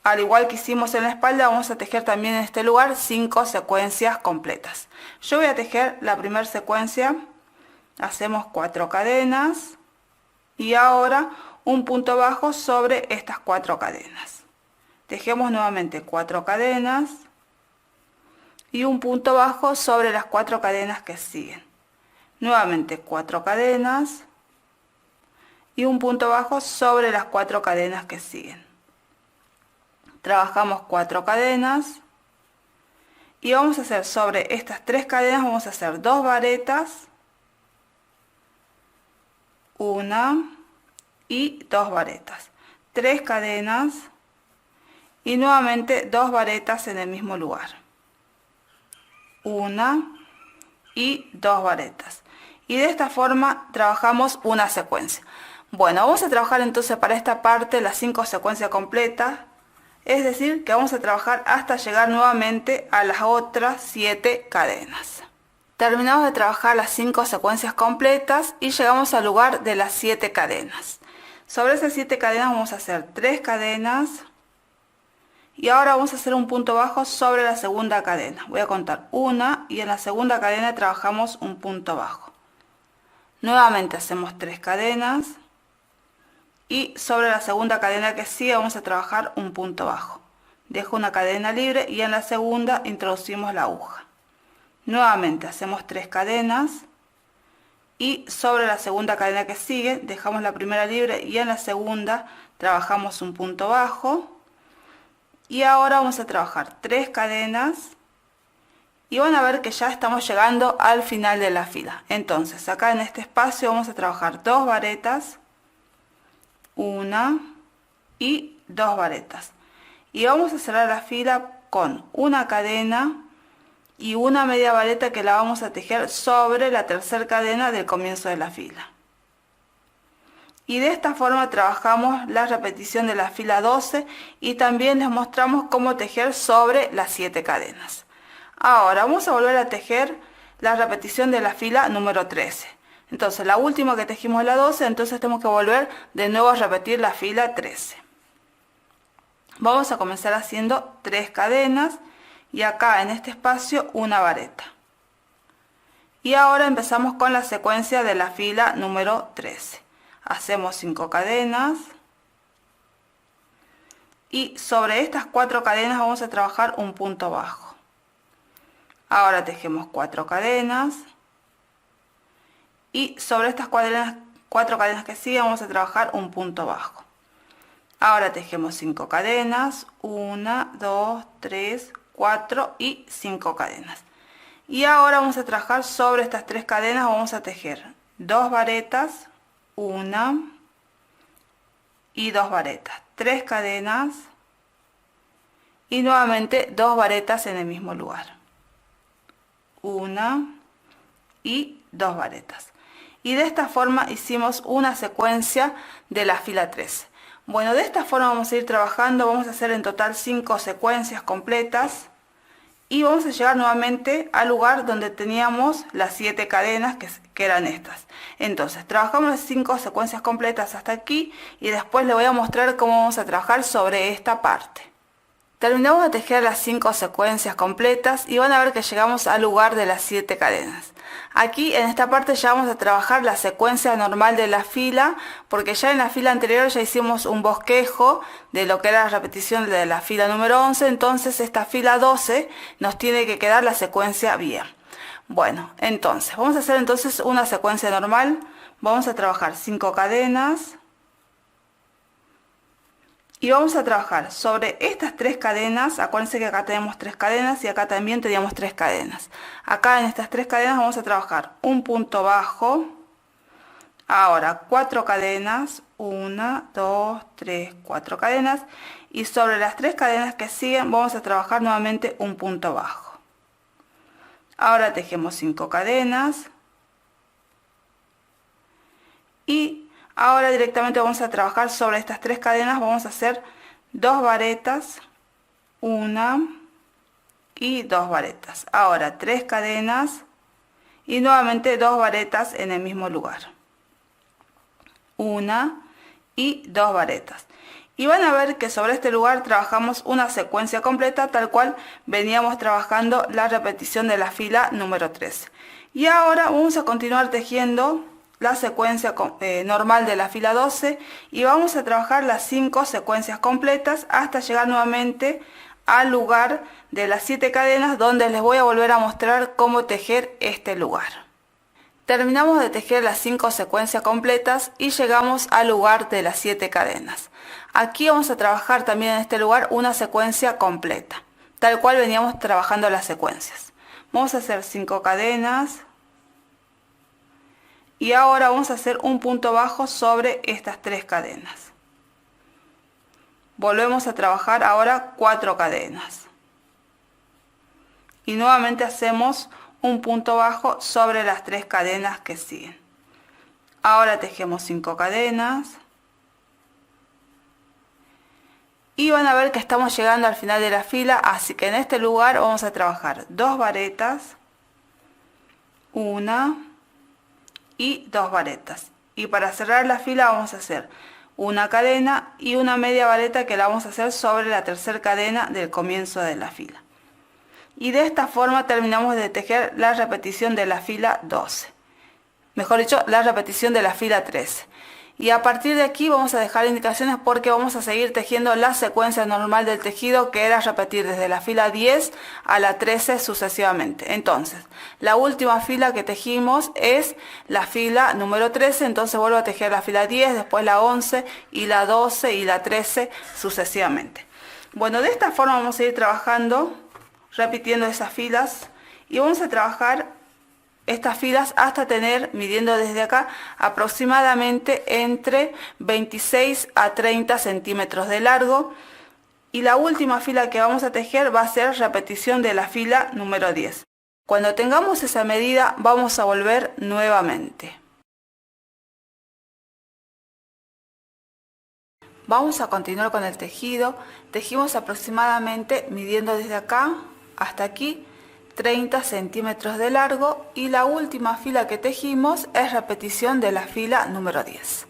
Speaker 1: Al igual que hicimos en la espalda, vamos a tejer también en este lugar 5 secuencias completas. Yo voy a tejer la primera secuencia. Hacemos 4 cadenas. Y ahora un punto bajo sobre estas 4 cadenas. Tejemos nuevamente 4 cadenas. Y un punto bajo sobre las 4 cadenas que siguen. Nuevamente 4 cadenas. Y un punto bajo sobre las 4 cadenas que siguen. Trabajamos 4 cadenas y vamos a hacer sobre estas 3 cadenas, vamos a hacer 2 varetas, 1 y 2 varetas, 3 cadenas y nuevamente 2 varetas en el mismo lugar, 1 y 2 varetas. Y de esta forma trabajamos una secuencia. Bueno, vamos a trabajar entonces para esta parte las 5 secuencias completas, es decir, que vamos a trabajar hasta llegar nuevamente a las otras 7 cadenas. Terminamos de trabajar las 5 secuencias completas y llegamos al lugar de las 7 cadenas. Sobre esas 7 cadenas vamos a hacer 3 cadenas y ahora vamos a hacer un punto bajo sobre la segunda cadena. Voy a contar 1 y en la segunda cadena trabajamos un punto bajo. Nuevamente hacemos 3 cadenas. Y sobre la segunda cadena que sigue vamos a trabajar un punto bajo. Dejo una cadena libre y en la segunda introducimos la aguja. Nuevamente hacemos 3 cadenas y sobre la segunda cadena que sigue dejamos la primera libre y en la segunda trabajamos un punto bajo. Y ahora vamos a trabajar 3 cadenas y van a ver que ya estamos llegando al final de la fila. Entonces acá en este espacio vamos a trabajar 2 varetas, 1 y 2 varetas y vamos a cerrar la fila con una cadena y una media vareta que la vamos a tejer sobre la tercera cadena del comienzo de la fila. Y de esta forma trabajamos la repetición de la fila 12 y también les mostramos cómo tejer sobre las 7 cadenas. Ahora vamos a volver a tejer la repetición de la fila número 13. Entonces la última que tejimos es la 12, entonces tenemos que volver de nuevo a repetir la fila 13. Vamos a comenzar haciendo 3 cadenas y acá en este espacio una vareta. Y ahora empezamos con la secuencia de la fila número 13. Hacemos 5 cadenas y sobre estas 4 cadenas vamos a trabajar un punto bajo. Ahora tejemos 4 cadenas y sobre estas 4 cadenas que siguen vamos a trabajar un punto bajo. Ahora tejemos 5 cadenas, 1, 2, 3, 4 y 5 cadenas. Y ahora vamos a trabajar sobre estas 3 cadenas, vamos a tejer 2 varetas, 1 y 2 varetas, 3 cadenas y nuevamente 2 varetas en el mismo lugar, 1 y 2 varetas. Y de esta forma hicimos una secuencia de la fila 13. Bueno, de esta forma vamos a ir trabajando, vamos a hacer en total 5 secuencias completas y vamos a llegar nuevamente al lugar donde teníamos las 7 cadenas que eran estas. Entonces trabajamos las 5 secuencias completas hasta aquí y después les voy a mostrar cómo vamos a trabajar sobre esta parte. Terminamos de tejer las 5 secuencias completas y van a ver que llegamos al lugar de las 7 cadenas. Aquí en esta parte ya vamos a trabajar la secuencia normal de la fila, porque ya en la fila anterior ya hicimos un bosquejo de lo que era la repetición de la fila número 11, entonces esta fila 12 nos tiene que quedar la secuencia bien. Bueno, entonces vamos a hacer entonces una secuencia normal, vamos a trabajar 5 cadenas. Y vamos a trabajar sobre estas 3 cadenas. Acuérdense que acá tenemos 3 cadenas y acá también teníamos 3 cadenas. Acá en estas 3 cadenas vamos a trabajar un punto bajo. Ahora 4 cadenas, 1, 2, 3, 4 cadenas. Y sobre las 3 cadenas que siguen vamos a trabajar nuevamente un punto bajo. Ahora tejemos 5 cadenas. Y ahora directamente vamos a trabajar sobre estas 3 cadenas, vamos a hacer 2 varetas, 1 y 2 varetas. Ahora 3 cadenas y nuevamente 2 varetas en el mismo lugar. 1 y 2 varetas. Y van a ver que sobre este lugar trabajamos una secuencia completa tal cual veníamos trabajando la repetición de la fila número 13. Y ahora vamos a continuar tejiendo la secuencia normal de la fila 12 y vamos a trabajar las 5 secuencias completas hasta llegar nuevamente al lugar de las 7 cadenas, donde les voy a volver a mostrar cómo tejer este lugar. Terminamos de tejer las 5 secuencias completas y llegamos al lugar de las 7 cadenas. Aquí vamos a trabajar también en este lugar una secuencia completa, tal cual veníamos trabajando las secuencias. Vamos a hacer 5 cadenas. Y ahora vamos a hacer un punto bajo sobre estas 3 cadenas. Volvemos a trabajar ahora 4 cadenas. Y nuevamente hacemos un punto bajo sobre las 3 cadenas que siguen. Ahora tejemos 5 cadenas. Y van a ver que estamos llegando al final de la fila, así que en este lugar vamos a trabajar 2 varetas, 1 y 2 varetas. Y para cerrar la fila vamos a hacer una cadena y una media vareta que la vamos a hacer sobre la tercera cadena del comienzo de la fila. Y de esta forma terminamos de tejer la repetición de la fila 12. Mejor dicho, la repetición de la fila 13. Y a partir de aquí vamos a dejar indicaciones porque vamos a seguir tejiendo la secuencia normal del tejido, que era repetir desde la fila 10 a la 13 sucesivamente. Entonces, la última fila que tejimos es la fila número 13, entonces vuelvo a tejer la fila 10, después la 11 y la 12 y la 13 sucesivamente. Bueno, de esta forma vamos a ir trabajando, repitiendo esas filas y vamos a trabajar estas filas hasta tener, midiendo desde acá, aproximadamente entre 26 a 30 centímetros de largo. y la última fila que vamos a tejer va a ser repetición de la fila número 10. Cuando tengamos esa medida vamos a volver nuevamente. Vamos a continuar con el tejido. Tejimos aproximadamente, midiendo desde acá hasta aquí, 30 centímetros de largo, y la última fila que tejimos es repetición de la fila número 10.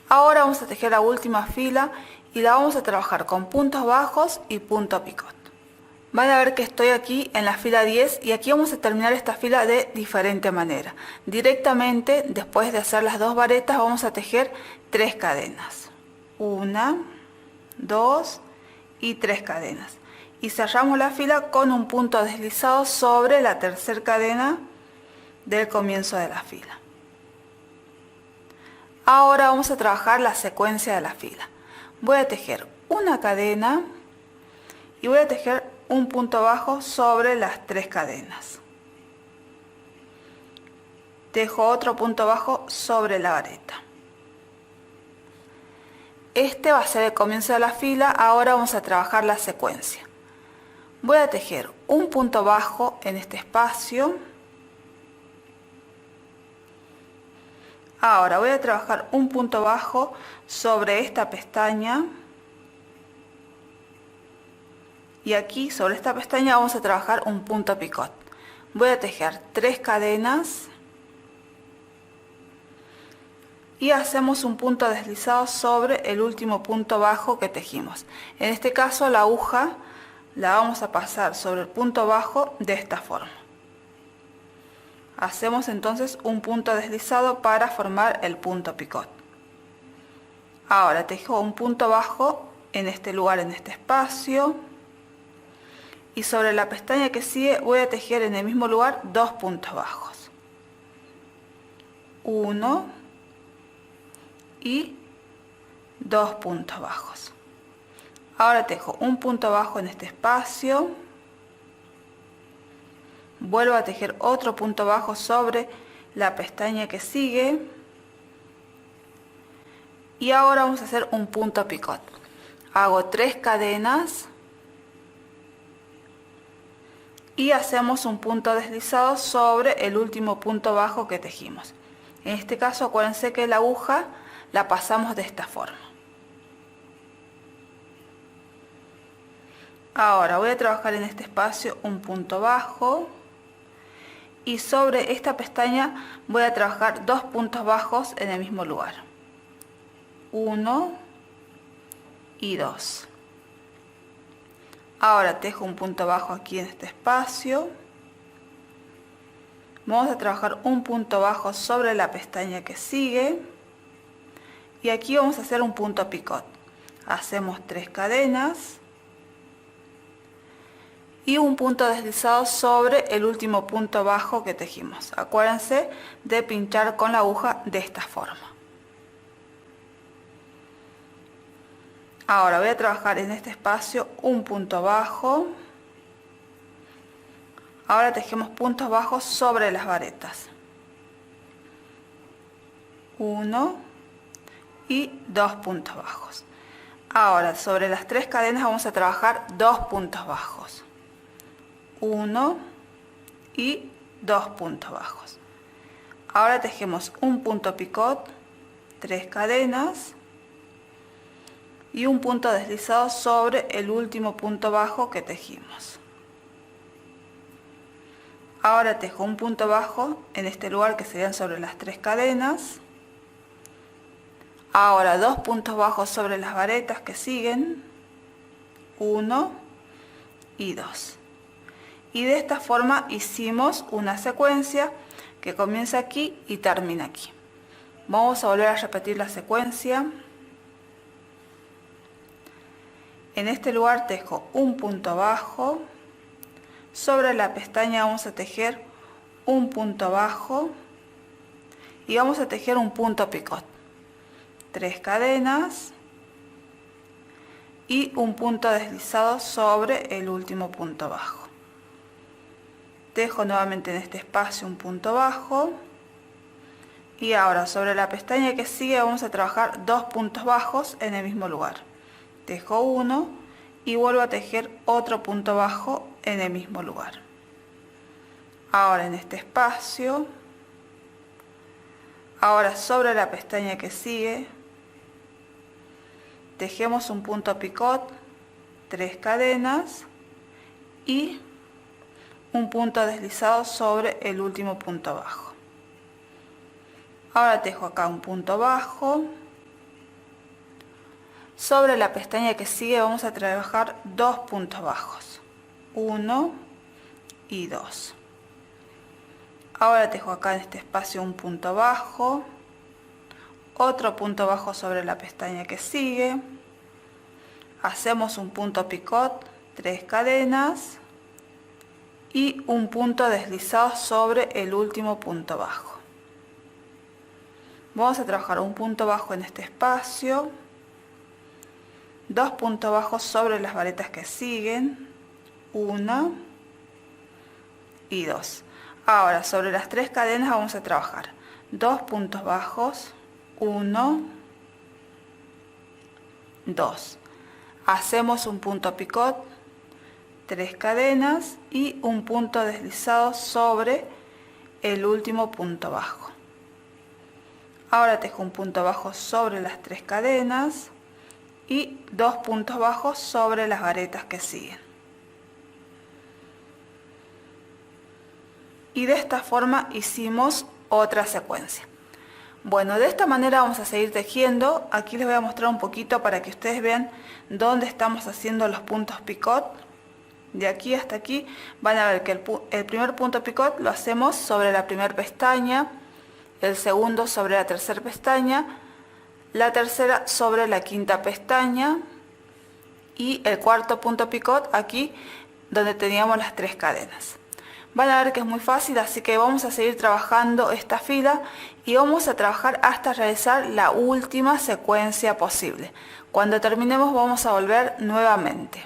Speaker 1: Ahora vamos a tejer la última fila y la vamos a trabajar con puntos bajos y punto picot. Van a ver que estoy aquí en la fila 10 y aquí vamos a terminar esta fila de diferente manera. Directamente, después de hacer las dos varetas, vamos a tejer 3 cadenas. 1, 2 y 3 cadenas. Y cerramos la fila con un punto deslizado sobre la tercera cadena del comienzo de la fila. Ahora vamos a trabajar la secuencia de la fila. Voy a tejer una cadena y voy a tejer un punto bajo sobre las 3 cadenas. Tejo otro punto bajo sobre la vareta. Este va a ser el comienzo de la fila. Ahora vamos a trabajar la secuencia. Voy a tejer un punto bajo en este espacio. Ahora voy a trabajar un punto bajo sobre esta pestaña. Y aquí sobre esta pestaña vamos a trabajar un punto picot. Voy a tejer 3 cadenas. Y hacemos un punto deslizado sobre el último punto bajo que tejimos. En este caso la aguja la vamos a pasar sobre el punto bajo de esta forma. Hacemos entonces un punto deslizado para formar el punto picot. Ahora tejo un punto bajo en este lugar, en este espacio. Y sobre la pestaña que sigue voy a tejer en el mismo lugar 2 puntos bajos. 1 y 2 puntos bajos. Ahora tejo un punto bajo en este espacio, vuelvo a tejer otro punto bajo sobre la pestaña que sigue y ahora vamos a hacer un punto picot. Hago 3 cadenas y hacemos un punto deslizado sobre el último punto bajo que tejimos. En este caso acuérdense que la aguja la pasamos de esta forma. Ahora voy a trabajar en este espacio un punto bajo y sobre esta pestaña voy a trabajar 2 puntos bajos en el mismo lugar. 1 y 2. Ahora tejo un punto bajo aquí en este espacio. Vamos a trabajar un punto bajo sobre la pestaña que sigue. Y aquí vamos a hacer un punto picot. Hacemos 3 cadenas y un punto deslizado sobre el último punto bajo que tejimos. Acuérdense de pinchar con la aguja de esta forma. Ahora voy a trabajar en este espacio un punto bajo. Ahora tejemos puntos bajos sobre las varetas. 1 y 2 puntos bajos. Ahora sobre las 3 cadenas vamos a trabajar 2 puntos bajos. 1 y 2 puntos bajos. Ahora tejemos un punto picot, 3 cadenas y un punto deslizado sobre el último punto bajo que tejimos. Ahora tejo un punto bajo en este lugar que serían sobre las 3 cadenas. Ahora 2 puntos bajos sobre las varetas que siguen, 1 y 2. Y de esta forma hicimos una secuencia que comienza aquí y termina aquí. Vamos a volver a repetir la secuencia. En este lugar tejo un punto bajo, sobre la pestaña vamos a tejer un punto bajo y vamos a tejer un punto picot. 3 cadenas y un punto deslizado sobre el último punto bajo. Tejo nuevamente en este espacio un punto bajo y ahora sobre la pestaña que sigue vamos a trabajar 2 puntos bajos en el mismo lugar. Tejo 1 y vuelvo a tejer otro punto bajo en el mismo lugar. Ahora en este espacio, ahora sobre la pestaña que sigue, tejemos un punto picot, 3 cadenas y un punto deslizado sobre el último punto bajo. Ahora tejo acá un punto bajo. Sobre la pestaña que sigue vamos a trabajar 2 puntos bajos, 1 y 2. Ahora tejo acá en este espacio un punto bajo, otro punto bajo sobre la pestaña que sigue, hacemos un punto picot, 3 cadenas y un punto deslizado sobre el último punto bajo. Vamos a trabajar un punto bajo en este espacio, 2 puntos bajos sobre las varetas que siguen, 1 y 2. Ahora sobre las 3 cadenas vamos a trabajar 2 puntos bajos, 1, 2. Hacemos un punto picot, 3 cadenas y un punto deslizado sobre el último punto bajo. Ahora tejo un punto bajo sobre las 3 cadenas y 2 puntos bajos sobre las varetas que siguen. Y de esta forma hicimos otra secuencia. Bueno, de esta manera vamos a seguir tejiendo. Aquí les voy a mostrar un poquito para que ustedes vean dónde estamos haciendo los puntos picot. De aquí hasta aquí van a ver que el primer punto picot lo hacemos sobre la primera pestaña, el segundo sobre la tercera pestaña, la tercera sobre la quinta pestaña y el cuarto punto picot aquí donde teníamos las 3 cadenas. Van a ver que es muy fácil, así que vamos a seguir trabajando esta fila y vamos a trabajar hasta realizar la última secuencia posible. Cuando terminemos vamos a volver nuevamente.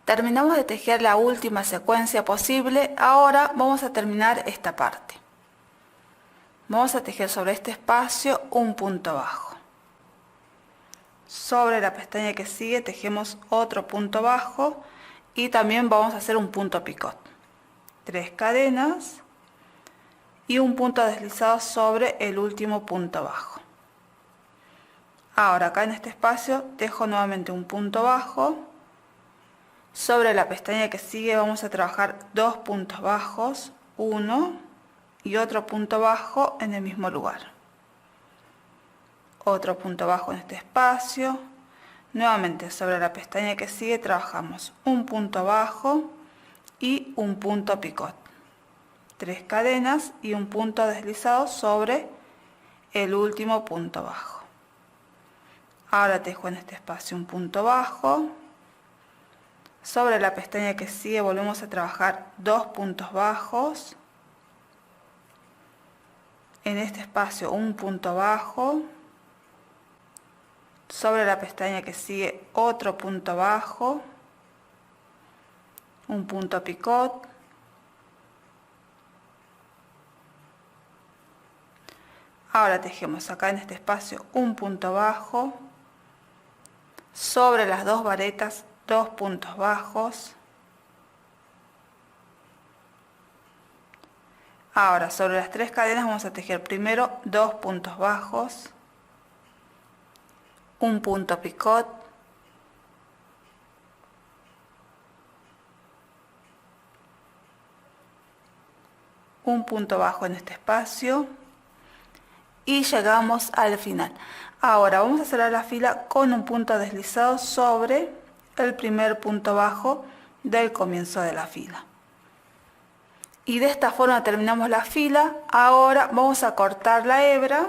Speaker 1: Terminamos de tejer la última secuencia posible, ahora vamos a terminar esta parte. Vamos a tejer sobre este espacio un punto bajo. Sobre la pestaña que sigue tejemos otro punto bajo y también vamos a hacer un punto picot. 3 cadenas y un punto deslizado sobre el último punto bajo. Ahora acá en este espacio tejo nuevamente un punto bajo. Sobre la pestaña que sigue vamos a trabajar 2 puntos bajos, 1 y otro punto bajo en el mismo lugar. Otro punto bajo en este espacio. Nuevamente sobre la pestaña que sigue trabajamos un punto bajo y un punto picot, 3 cadenas y un punto deslizado sobre el último punto bajo. Ahora tejo en este espacio un punto bajo. Sobre la pestaña que sigue volvemos a trabajar 2 puntos bajos. En este espacio un punto bajo. Sobre la pestaña que sigue otro punto bajo. Un punto picot, ahora tejemos acá en este espacio un punto bajo, sobre las 2 varetas 2 puntos bajos, ahora sobre las 3 cadenas vamos a tejer primero 2 puntos bajos, un punto picot, un punto bajo en este espacio y llegamos al final. Ahora vamos a cerrar la fila con un punto deslizado sobre el primer punto bajo del comienzo de la fila. Y de esta forma terminamos la fila. Ahora vamos a cortar la hebra,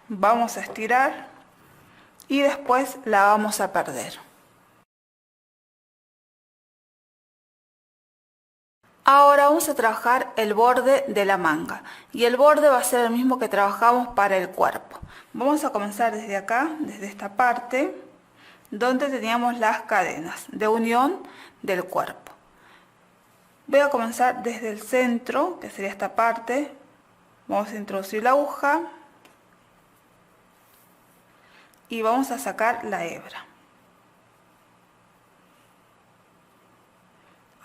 Speaker 1: vamos a estirar y después la vamos a perder. Ahora vamos a trabajar el borde de la manga y el borde va a ser el mismo que trabajamos para el cuerpo. Vamos a comenzar desde acá, desde esta parte donde teníamos las cadenas de unión del cuerpo. Voy a comenzar desde el centro, que sería esta parte. Vamos a introducir la aguja y vamos a sacar la hebra.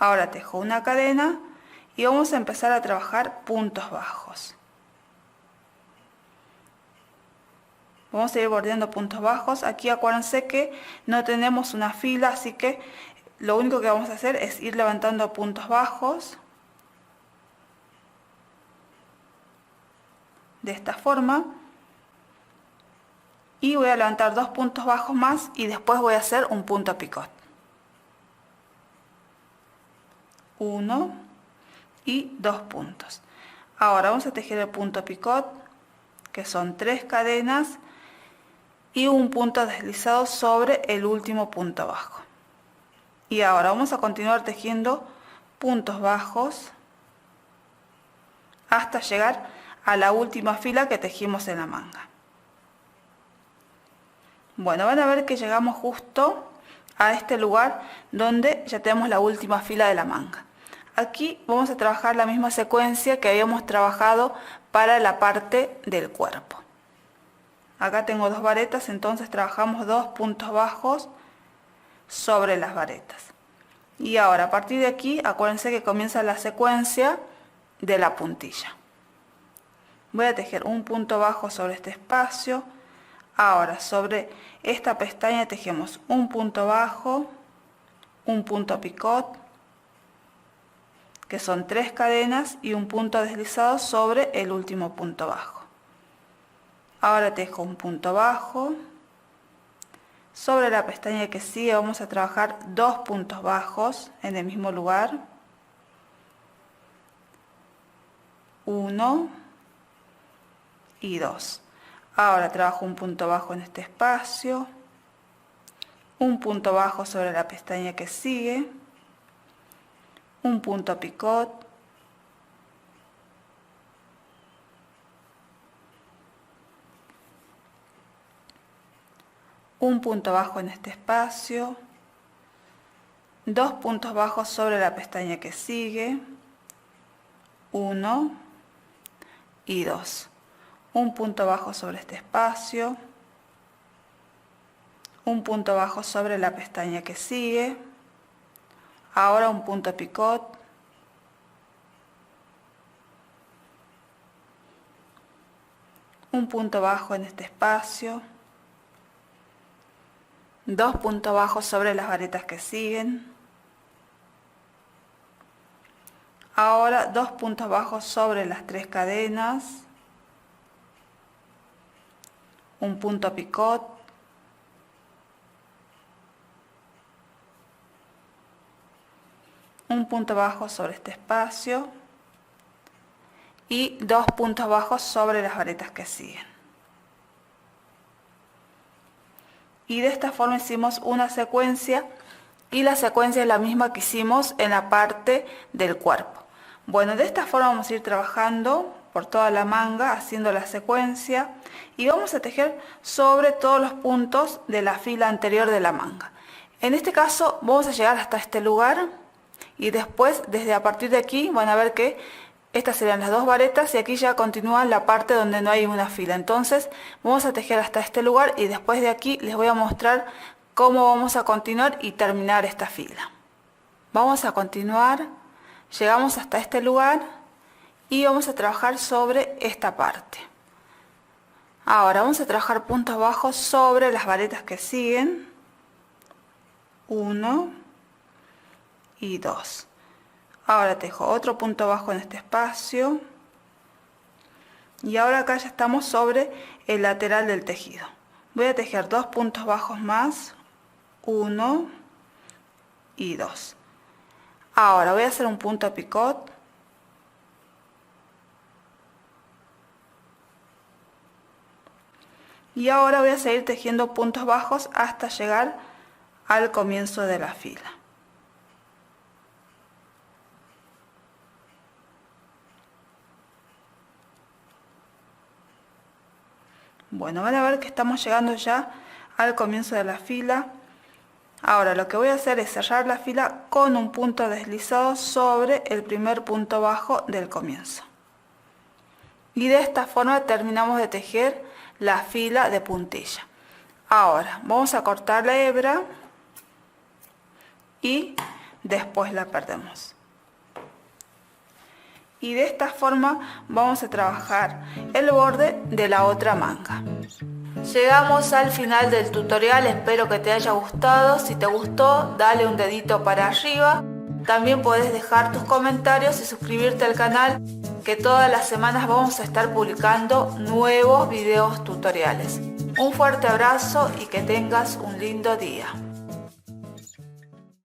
Speaker 1: Ahora tejo una cadena y vamos a empezar a trabajar puntos bajos. Vamos a ir bordeando puntos bajos. Aquí acuérdense que no tenemos una fila, así que lo único que vamos a hacer es ir levantando puntos bajos de esta forma. Y voy a levantar 2 puntos bajos más y después voy a hacer un punto picot. 1 y 2 puntos. Ahora vamos a tejer el punto picot, que son 3 cadenas y un punto deslizado sobre el último punto bajo. Y ahora vamos a continuar tejiendo puntos bajos hasta llegar a la última fila que tejimos en la manga. Bueno, van a ver que llegamos justo a este lugar donde ya tenemos la última fila de la manga. Aquí vamos a trabajar la misma secuencia que habíamos trabajado para la parte del cuerpo. Acá tengo 2 varetas, entonces trabajamos 2 puntos bajos sobre las varetas. Y ahora a partir de aquí, acuérdense que comienza la secuencia de la puntilla. Voy a tejer un punto bajo sobre este espacio. Ahora sobre esta pestaña tejemos un punto bajo, un punto picot, que son 3 cadenas y un punto deslizado sobre el último punto bajo. Ahora tejo un punto bajo. Sobre la pestaña que sigue vamos a trabajar 2 puntos bajos en el mismo lugar. 1 y 2. Ahora trabajo un punto bajo en este espacio. Un punto bajo sobre la pestaña que sigue. Un punto picot. Un punto bajo en este espacio, 2 puntos bajos sobre la pestaña que sigue, 1 y 2, un punto bajo sobre este espacio, un punto bajo sobre la pestaña que sigue, ahora un punto picot, un punto bajo en este espacio, 2 puntos bajos sobre las varetas que siguen. Ahora 2 puntos bajos sobre las 3 cadenas. Un punto picot. Un punto bajo sobre este espacio. Y 2 puntos bajos sobre las varetas que siguen. Y de esta forma hicimos una secuencia y la secuencia es la misma que hicimos en la parte del cuerpo. Bueno, de esta forma vamos a ir trabajando por toda la manga haciendo la secuencia y vamos a tejer sobre todos los puntos de la fila anterior de la manga. En este caso vamos a llegar hasta este lugar y después desde a partir de aquí van a ver que estas serían las 2 varetas y aquí ya continúa la parte donde no hay una fila. Entonces vamos a tejer hasta este lugar y después de aquí les voy a mostrar cómo vamos a continuar y terminar esta fila. Vamos a continuar, llegamos hasta este lugar y vamos a trabajar sobre esta parte. Ahora vamos a trabajar puntos bajos sobre las varetas que siguen. 1 y 2. Ahora tejo otro punto bajo en este espacio y ahora acá ya estamos sobre el lateral del tejido. Voy a tejer 2 puntos bajos más, 1 y 2. Ahora voy a hacer un punto picot y ahora voy a seguir tejiendo puntos bajos hasta llegar al comienzo de la fila. Bueno, van a ver que estamos llegando ya al comienzo de la fila. Ahora lo que voy a hacer es cerrar la fila con un punto deslizado sobre el primer punto bajo del comienzo. Y de esta forma terminamos de tejer la fila de puntilla. Ahora vamos a cortar la hebra y después la perdemos. Y de esta forma vamos a trabajar el borde de la otra manga. Llegamos al final del tutorial, espero que te haya gustado. Si te gustó, dale un dedito para arriba. También puedes dejar tus comentarios y suscribirte al canal, que todas las semanas vamos a estar publicando nuevos videos tutoriales. Un fuerte abrazo y que tengas un lindo día.